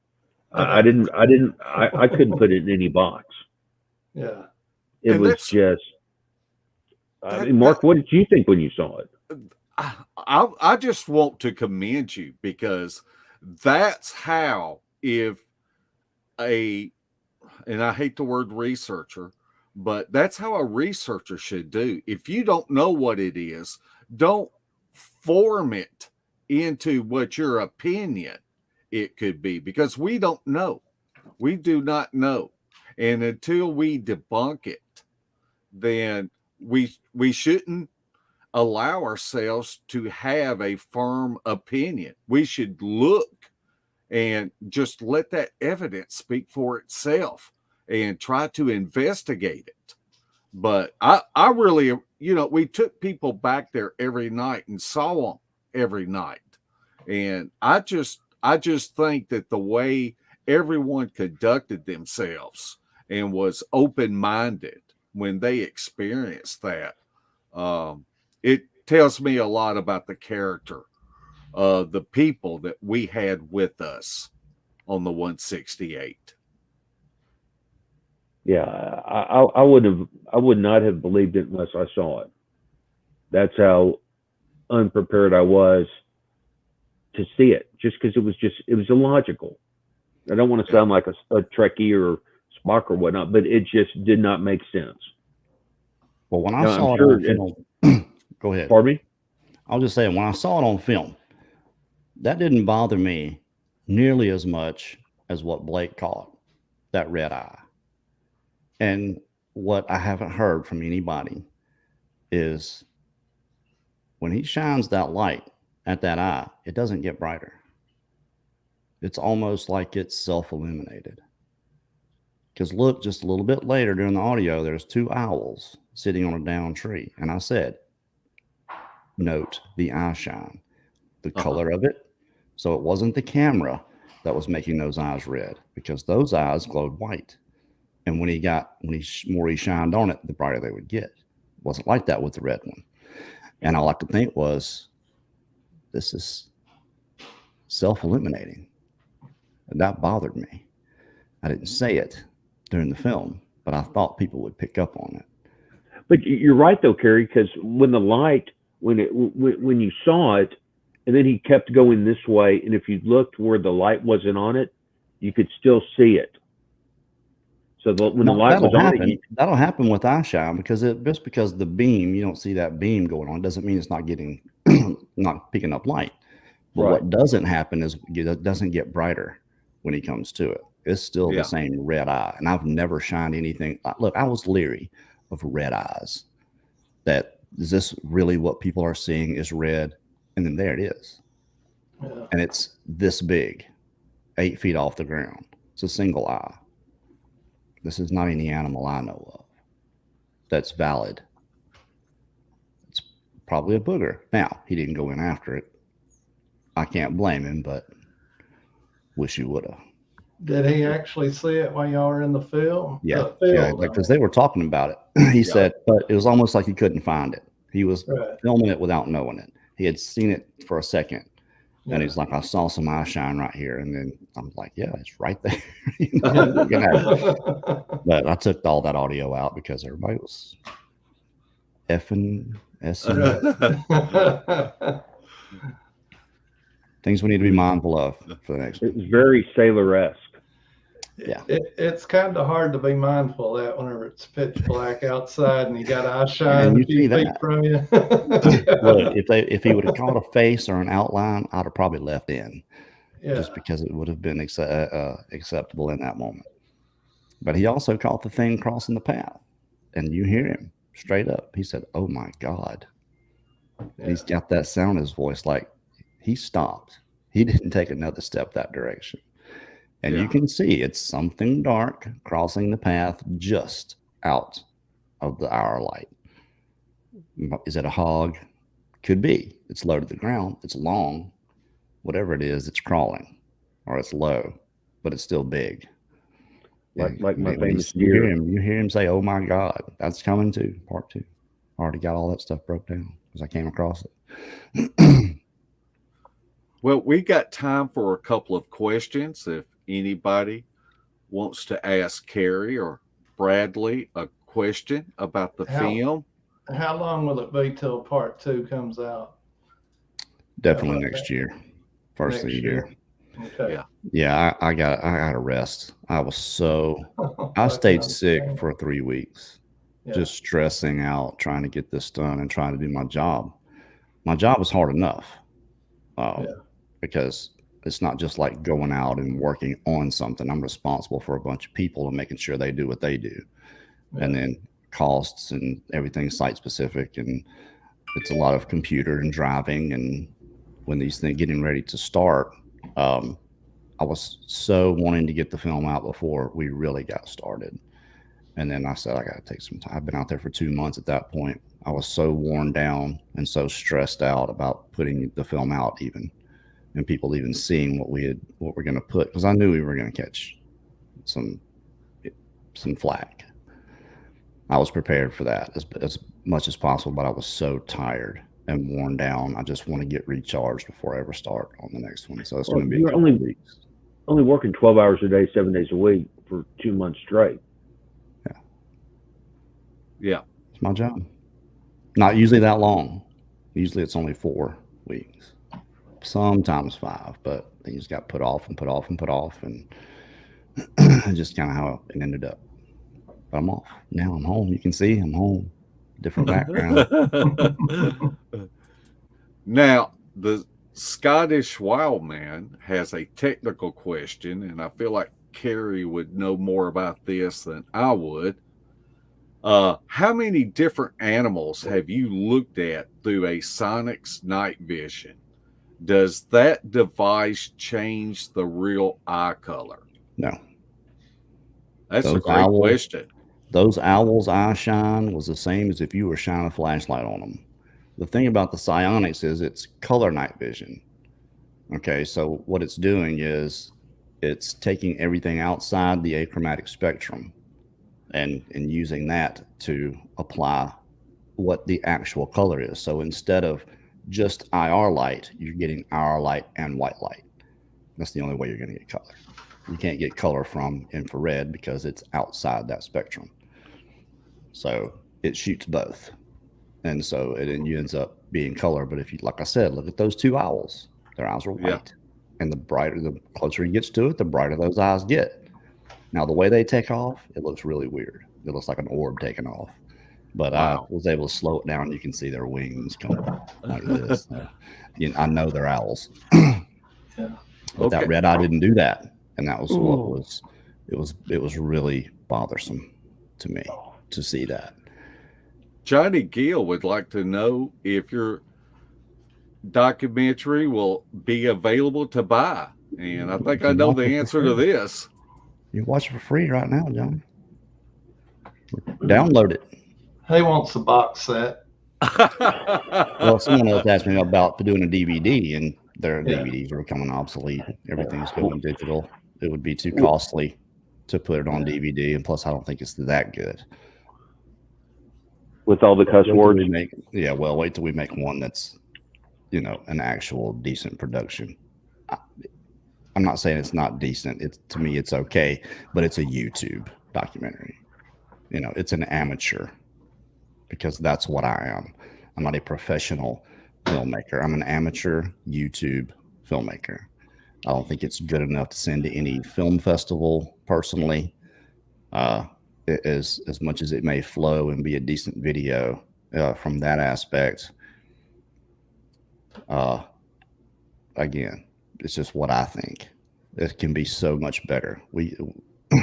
I couldn't put it in any box. Yeah. It was just, Mark, what did you think when you saw it? I just want to commend you because that's how, and I hate the word researcher, but that's how a researcher should do. If you don't know what it is, don't form it into what your opinion it could be, because we don't know. We do not know. And until we debunk it, then we shouldn't allow ourselves to have a firm opinion. We should look and just let that evidence speak for itself and try to investigate it. But I really, we took people back there every night and saw them every night. And I just think that the way everyone conducted themselves and was open-minded when they experienced that, it tells me a lot about the character of the people that we had with us on the 168. Yeah, I would not have believed it unless I saw it. That's how unprepared I was to see it, just because it was illogical. I don't want to sound like a Trekkie or Spock or whatnot, but it just did not make sense. Well, when I saw it on film, go ahead. Pardon me? I'll just say, when I saw it on film, that didn't bother me nearly as much as what Blake caught, that red eye. And what I haven't heard from anybody is when he shines that light at that eye, it doesn't get brighter. It's almost like it's self-illuminated. Because look, just a little bit later during the audio, there's two owls sitting on a downed tree. And I said, note the eye shine, the color of it. So it wasn't the camera that was making those eyes red, because those eyes glowed white. And when more he shined on it, the brighter they would get. It wasn't like that with the red one. And all I could think was, this is self-illuminating. And that bothered me. I didn't say it during the film, but I thought people would pick up on it. But you're right though, Kerry, because when the light, when you saw it, and then he kept going this way, and if you looked where the light wasn't on it, you could still see it. So when the light was on, that'll happen with eye shine because just because the beam, you don't see that beam going on, doesn't mean it's not getting not picking up light. But what doesn't happen is it doesn't get brighter when he comes to it. It's still the same red eye. And I've never shined anything. Look, I was leery of red eyes. That is this really what people are seeing is red? And then there it is. Yeah. And it's this big, 8 feet off the ground. It's a single eye. This is not any animal I know of that's valid. It's probably a booger. Now, he didn't go in after it. I can't blame him, but wish he would have. Did he actually see it while y'all were in the field? Yeah, because they were talking about it. He said, but it was almost like he couldn't find it. He was filming it without knowing it. He had seen it for a second. And he's like, I saw some eye shine right here. And then I'm like, yeah, it's right there. But I took all that audio out because everybody was effing things we need to be mindful of for the next one. It's very Sailor-esque. Yeah. It's kind of hard to be mindful of that whenever it's pitch black outside and you got eye shine a few feet from you. Look, if he would have caught a face or an outline, I'd have probably left in. Just because it would have been acceptable in that moment. But he also caught the thing crossing the path. And you hear him straight up. He said, oh my God. And he's got that sound in his voice like he stopped. He didn't take another step that direction. And you can see it's something dark crossing the path just out of the hour light. Is it a hog? Could be. It's low to the ground. It's long. Whatever it is, it's crawling or it's low, but it's still big. Like my famous deer. You hear him say, oh my God, that's coming too, part 2. Already got all that stuff broke down because I came across it. Well, we got time for a couple of questions. If anybody wants to ask Kerry or Bradley a question about the film. How long will it be till part 2 comes out? Definitely next year. First of the year. Okay. Yeah, I got to rest. I stayed sick for 3 weeks. Just stressing out, trying to get this done and trying to do my job. My job was hard enough. Because it's not just like going out and working on something. I'm responsible for a bunch of people and making sure they do what they do. And then costs and everything site specific. And it's a lot of computer and driving. And when these things getting ready to start, I was so wanting to get the film out before we really got started. And then I said, I got to take some time. I've been out there for 2 months at that point. I was so worn down and so stressed out about putting the film out even. And people even seeing what we're going to put, because I knew we were going to catch some flack. I was prepared for that as much as possible, but I was so tired and worn down. I just want to get recharged before I ever start on the next one. So it's going to be you're only working 12 hours a day, 7 days a week for 2 months straight. Yeah, it's my job. Not usually that long. Usually it's only 4 weeks. Sometimes 5, but things got put off, and just kind of how it ended up. But I'm off now. I'm home. You can see I'm home. Different background. Now the Scottish Wild Man has a technical question, and I feel like Kerry would know more about this than I would. How many different animals have you looked at through a Sonic's night vision? Does that device change the real eye color? No. That's a great question. Those owls' eye shine was the same as if you were shining a flashlight on them. The thing about the psionics is it's color night vision. Okay, so what it's doing is it's taking everything outside the achromatic spectrum and using that to apply what the actual color is. So instead of just IR light, you're getting IR light and white light. That's the only way you're going to get color. You can't get color from infrared because it's outside that spectrum. So it shoots both. And so it ends up being color. But if you, like I said, look at those 2 owls. Their eyes are white. And the closer he gets to it, the brighter those eyes get. Now, the way they take off, it looks really weird. It looks like an orb taking off. But Wow. I was able to slow it down. You can see their wings coming like this. I know they're owls. But that red eye didn't do that. And that was what was, it was really bothersome to me to see that. Johnny Gill would like to know if your documentary will be available to buy. And I think I know the answer to this. You watch it for free right now, John. Download it. He wants a box set. Well, someone else asked me about doing a DVD, and their DVDs are becoming obsolete. Everything's going digital. It would be too costly to put it on DVD, and plus, I don't think it's that good. With all the cuss words? Well, wait till we make one that's, an actual decent production. I'm not saying it's not decent. To me, it's okay, but it's a YouTube documentary. It's an amateur, because that's what I am. I'm not a professional filmmaker. I'm an amateur YouTube filmmaker. I don't think it's good enough to send to any film festival personally. As much as it may flow and be a decent video from that aspect. Again, it's just what I think. It can be so much better.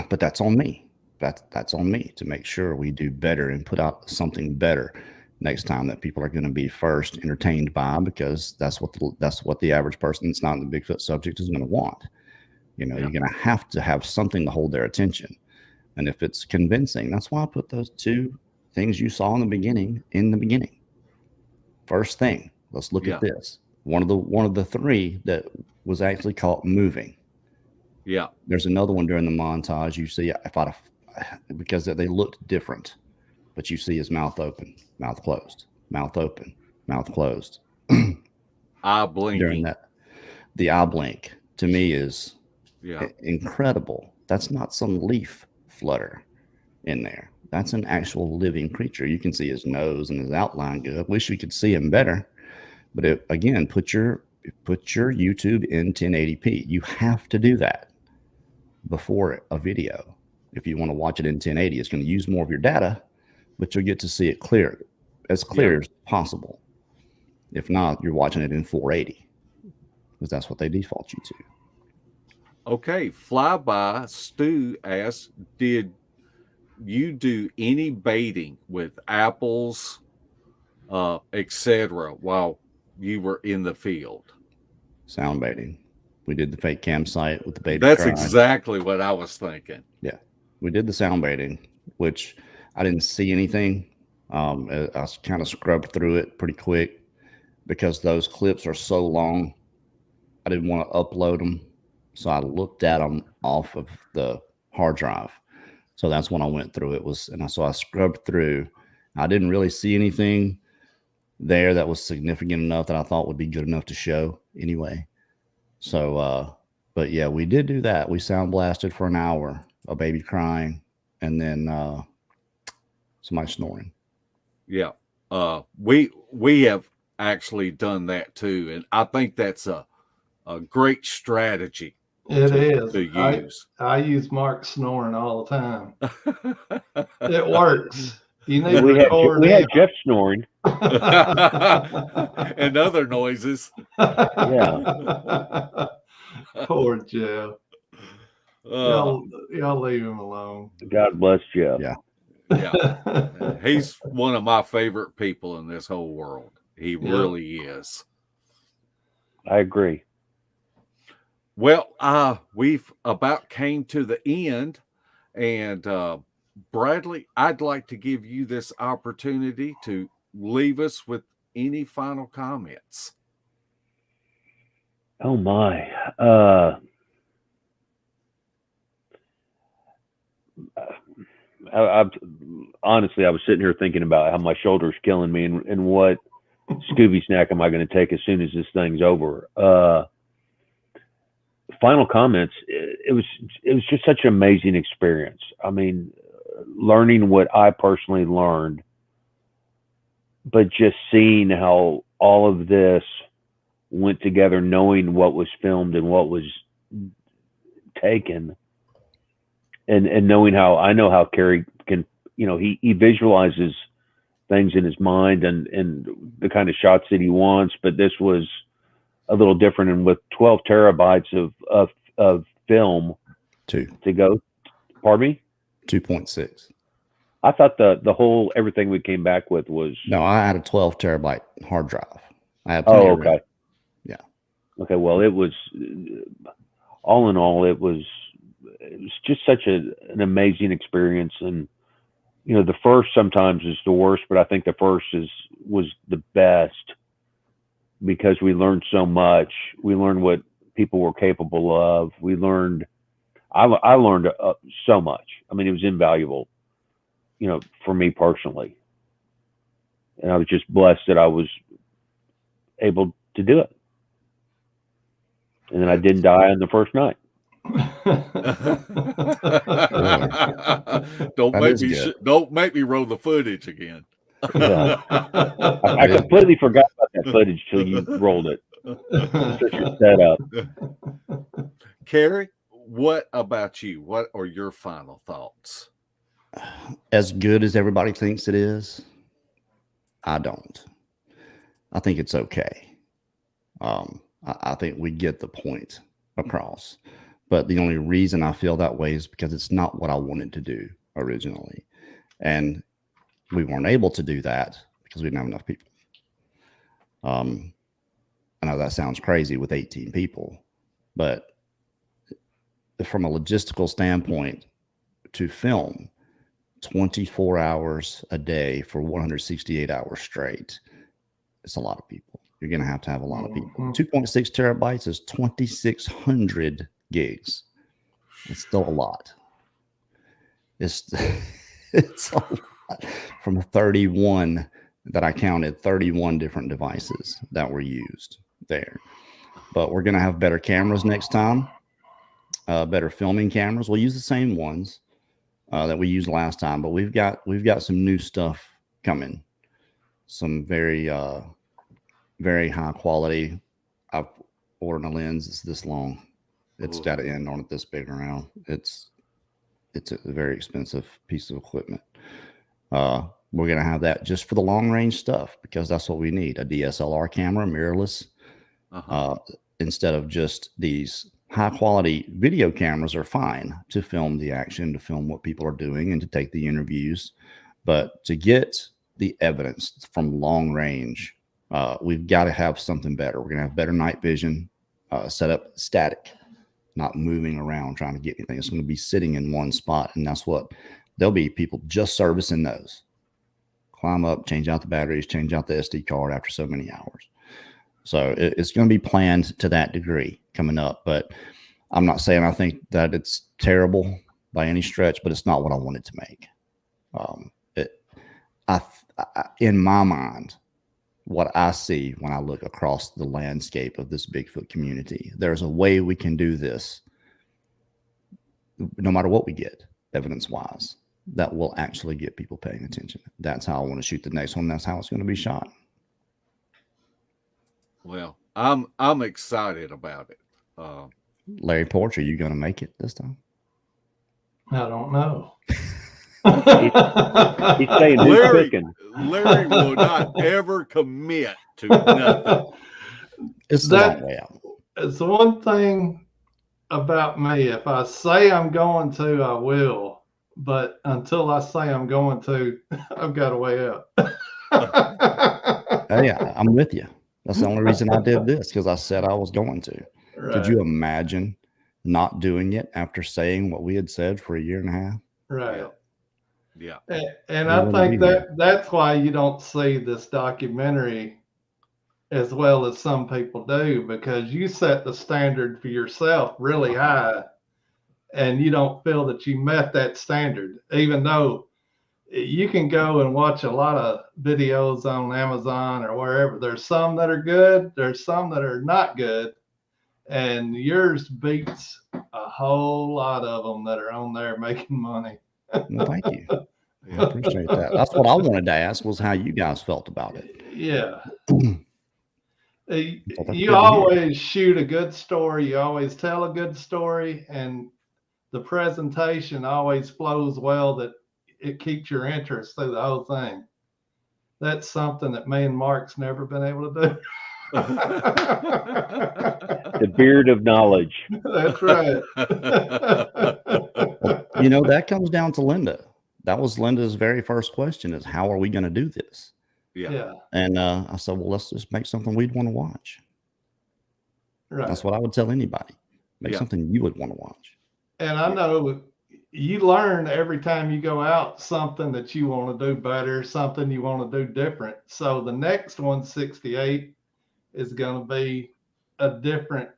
But that's on me. That's on me to make sure we do better and put out something better next time that people are going to be first entertained by, because that's what the average person that's not in the Bigfoot subject is going to want. You're going to have something to hold their attention. And if it's convincing, that's why I put those two things you saw in the beginning. First thing, let's look at this. One of the three that was actually caught moving. Yeah. There's another one during the montage. You see, because they looked different, but you see his mouth open, mouth closed, mouth open, mouth closed. Eye blinking. During that, the eye blink to me is incredible. That's not some leaf flutter in there. That's an actual living creature. You can see his nose and his outline good. I wish we could see him better, but again, put your YouTube in 1080p. You have to do that before a video. If you want to watch it in 1080, it's going to use more of your data, but you'll get to see it as clear as possible. If not, you're watching it in 480, because that's what they default you to. Okay, Flyby Stu asks, did you do any baiting with apples, etc., while you were in the field? Sound baiting. We did the fake campsite with the baby. That's exactly what I was thinking. Yeah, we did the sound baiting, which I didn't see anything. I kind of scrubbed through it pretty quick because those clips are so long. I didn't want to upload them. So I looked at them off of the hard drive. So that's when I went through it. So I scrubbed through. I didn't really see anything there that was significant enough that I thought would be good enough to show anyway. So, but yeah, we did do that. We sound blasted for an hour, a baby crying, and then somebody snoring. Yeah. We have actually done that too. And I think that's a great strategy. It is. To use. I use Mark snoring all the time. It works. You need we had Jeff snoring. And other noises. Yeah. Poor Jeff. Y'all leave him alone. God bless Jeff. Yeah. Yeah. He's one of my favorite people in this whole world. He really is. I agree. Well, we've about came to the end, and Bradley, I'd like to give you this opportunity to leave us with any final comments. Oh my. Honestly, I was sitting here thinking about how my shoulder's killing me and what Scooby snack am I going to take as soon as this thing's over. Final comments. It was just such an amazing experience. I mean, learning what I personally learned, but just seeing how all of this went together, knowing what was filmed and what was taken, and knowing how I know how Kerry can, he visualizes things in his mind and the kind of shots that he wants, but this was a little different. And with 12 terabytes of film to go, pardon me? 2.6. I thought the whole everything we came back with was no. I had a 12 terabyte hard drive. I had okay. Yeah. Okay. Well, it was all in all, it was just such an amazing experience. And the first sometimes is the worst, but I think the first was the best because we learned so much. We learned what people were capable of. We learned. I learned so much. I mean, it was invaluable. For me personally. And I was just blessed that I was able to do it. And then I didn't die on the first night. Don't make me roll the footage again. Yeah. I completely forgot about that footage till you rolled it. Such a setup. Kerry, what about you? What are your final thoughts? As good as everybody thinks it is, I don't. I think it's okay. I think we get the point across. But the only reason I feel that way is because it's not what I wanted to do originally. And we weren't able to do that because we didn't have enough people. I know that sounds crazy with 18 people, but from a logistical standpoint, to film 24 hours a day for 168 hours straight, it's a lot of people. You're going to have a lot of people. 2.6 terabytes is 2,600 gigs. It's still a lot. It's a lot. From 31 that I counted, 31 different devices that were used there. But we're going to have better cameras next time, better filming cameras. We'll use the same ones that we used last time, but we've got some new stuff coming. Some very very high quality. I've ordered a lens. It's this long. It's got an end on it this big around. It's a very expensive piece of equipment. We're gonna have that just for the long range stuff because that's what we need. A DSLR camera, mirrorless, instead of just these. High quality video cameras are fine to film the action, to film what people are doing and to take the interviews. But to get the evidence from long range, we've got to have something better. We're going to have better night vision, set up static, not moving around trying to get anything. It's going to be sitting in one spot. And that's what there'll be people just servicing those. Climb up, change out the batteries, change out the SD card after so many hours. So it's going to be planned to that degree coming up, but I'm not saying I think that it's terrible by any stretch, but it's not what I wanted to make. In my mind, what I see when I look across the landscape of this Bigfoot community, there's a way we can do this, no matter what we get, evidence-wise, that will actually get people paying attention. That's how I want to shoot the next one. That's how it's going to be shot. Well, I'm excited about it. Larry Porch, are you going to make it this time? I don't know. He's saying Larry will not ever commit to nothing. It's that way out. It's the one thing about me. If I say I'm going to, I will. But until I say I'm going to, I've got a way out. Yeah, I'm with you. That's the only reason I did this, because I said I was going to. Right. Could you imagine not doing it after saying what we had said for a year and a half? Right. Yeah. And I think that's why you don't see this documentary as well as some people do, because you set the standard for yourself really high and you don't feel that you met that standard, even though you can go and watch a lot of videos on Amazon or wherever. There's some that are good. There's some that are not good. And yours beats a whole lot of them that are on there making money. Well, thank you. I appreciate that. That's what I wanted to ask, was how you guys felt about it. Yeah. You always shoot a good story. You always tell a good story. And the presentation always flows well, that it keeps your interest through the whole thing. That's something that me and Mark's never been able to do. The beard of knowledge. That's right. You know, that comes down to Linda. That was Linda's very first question, is how are we going to do this? Yeah. And I said, well, let's just make something we'd want to watch. Right. That's what I would tell anybody. Make something you would want to watch. And I know you learn every time you go out something that you want to do better, something you want to do different. So the next one, 68, is going to be a different.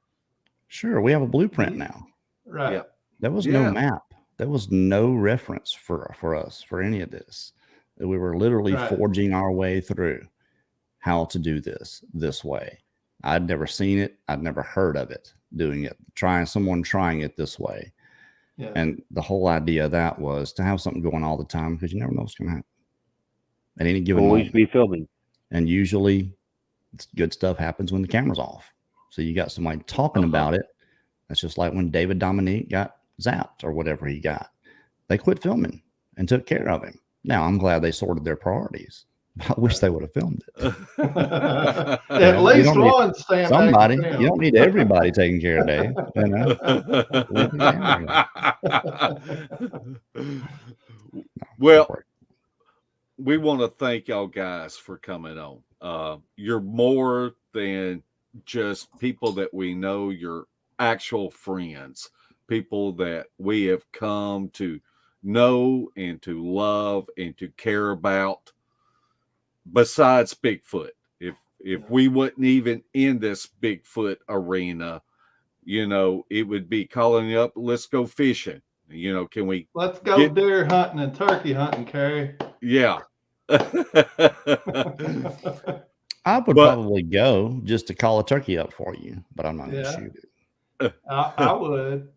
Sure, we have a blueprint now. Right. Yeah. There was no map. There was no reference for us for any of this. We were literally forging our way through how to do this way. I'd never seen it. I'd never heard of it, doing it, someone trying it this way. Yeah. And the whole idea of that was to have something going all the time, because you never know what's going to happen at any given moment. Always be filming. And usually good stuff happens when the camera's off. So you got somebody talking about it. That's just like when David Dominique got zapped or whatever he got. They quit filming and took care of him. Now, I'm glad they sorted their priorities. I wish they would have filmed it. At least one stand somebody. You don't need everybody taking care of Dave. You know? Well, we want to thank y'all guys for coming on. You're more than just people that we know. You're actual friends, people that we have come to know and to love and to care about. Besides Bigfoot, if we wasn't even in this Bigfoot arena, you know, it would be calling you up, let's go fishing. You know, can we let's go deer hunting and turkey hunting, Kerry? Yeah. I would probably go just to call a turkey up for you, but I'm not gonna shoot it. I would.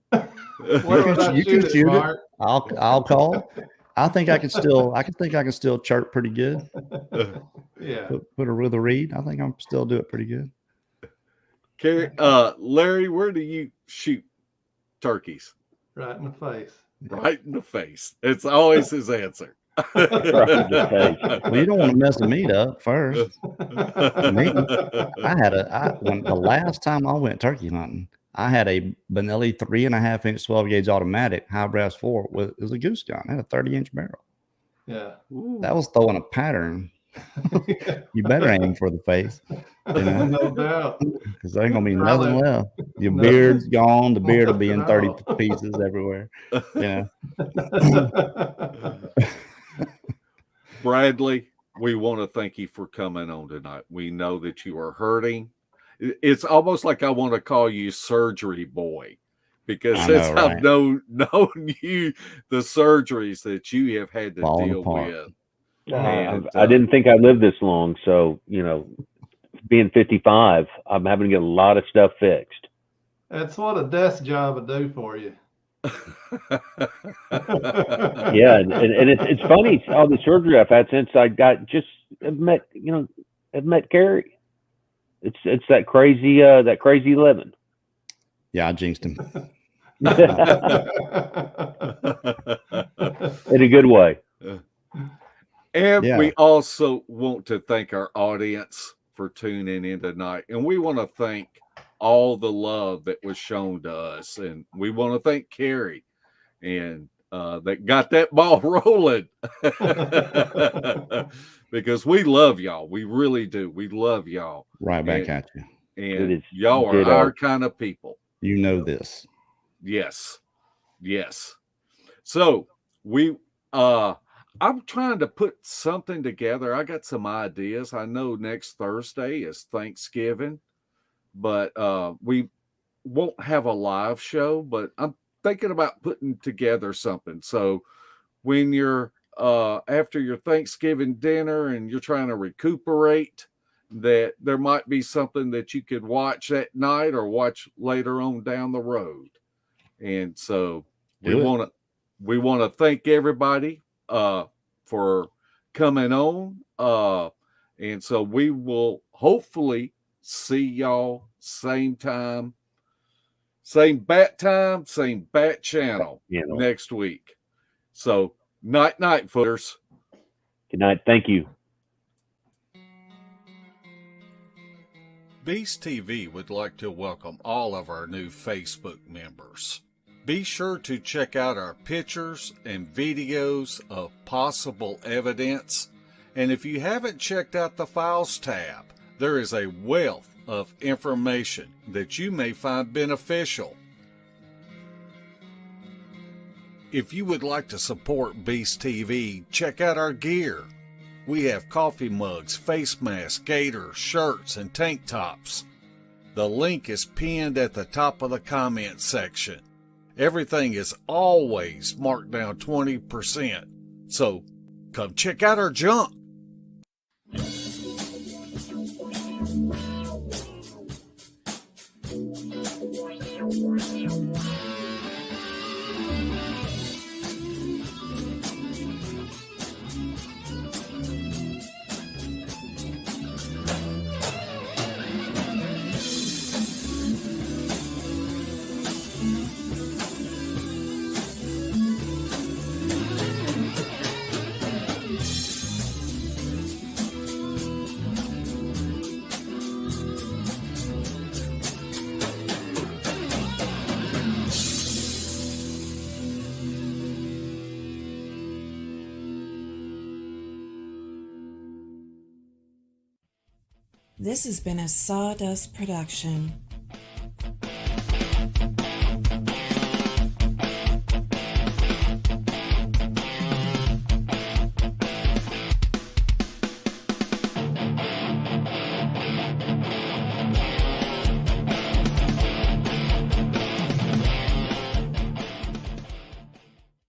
You can shoot it. I'll call. I think I can still chirp pretty good. Yeah. Put her with a reed. I think I'm still do it pretty good. Kerry, Larry, where do you shoot turkeys? Right in the face. Right in the face. It's always his answer. Well, you don't want to mess the meat up first. When the last time I went turkey hunting, I had a Benelli 3.5-inch 12-gauge automatic high brass 4. It was a goose gun. It had a 30-inch barrel. Yeah. Ooh. That was throwing a pattern. You better aim for the face. You know? No doubt. Because there ain't going to be nothing left. Your beard's gone. The beard will be in 30 pieces everywhere. Yeah. Bradley, we want to thank you for coming on tonight. We know that you are hurting. It's almost like I want to call you Surgery Boy, because I've known you, the surgeries that you have had to deal with. I didn't think I'd live this long. So, you know, being 55, I'm having to get a lot of stuff fixed. That's what a desk job would do for you. Yeah, and it's funny, all the surgery I've had since I met Kerry. It's that crazy living. Yeah, I jinxed him. In a good way. And we also want to thank our audience for tuning in tonight. And we want to thank all the love that was shown to us. And we want to thank Kerry and that got that ball rolling. Because we love y'all. We really do. We love y'all. Right back at you. And y'all are our kind of people. You know this. Yes. Yes. So I'm trying to put something together. I got some ideas. I know next Thursday is Thanksgiving, but we won't have a live show, but I'm thinking about putting together something. So when you're after your Thanksgiving dinner and you're trying to recuperate, that there might be something that you could watch that night or watch later on down the road. And so we want to thank everybody for coming on. And so we will hopefully see y'all same time Same bat time, same bat channel next week. So, night, footers. Good night. Thank you. Beast TV would like to welcome all of our new Facebook members. Be sure to check out our pictures and videos of possible evidence. And if you haven't checked out the Files tab, there is a wealth of information that you may find beneficial. If you would like to support Beast TV, check out our gear. We have coffee mugs, face masks, gaiters, shirts, and tank tops. The link is pinned at the top of the comment section. Everything is always marked down 20%. So come check out our junk. This has been a Sawdust production.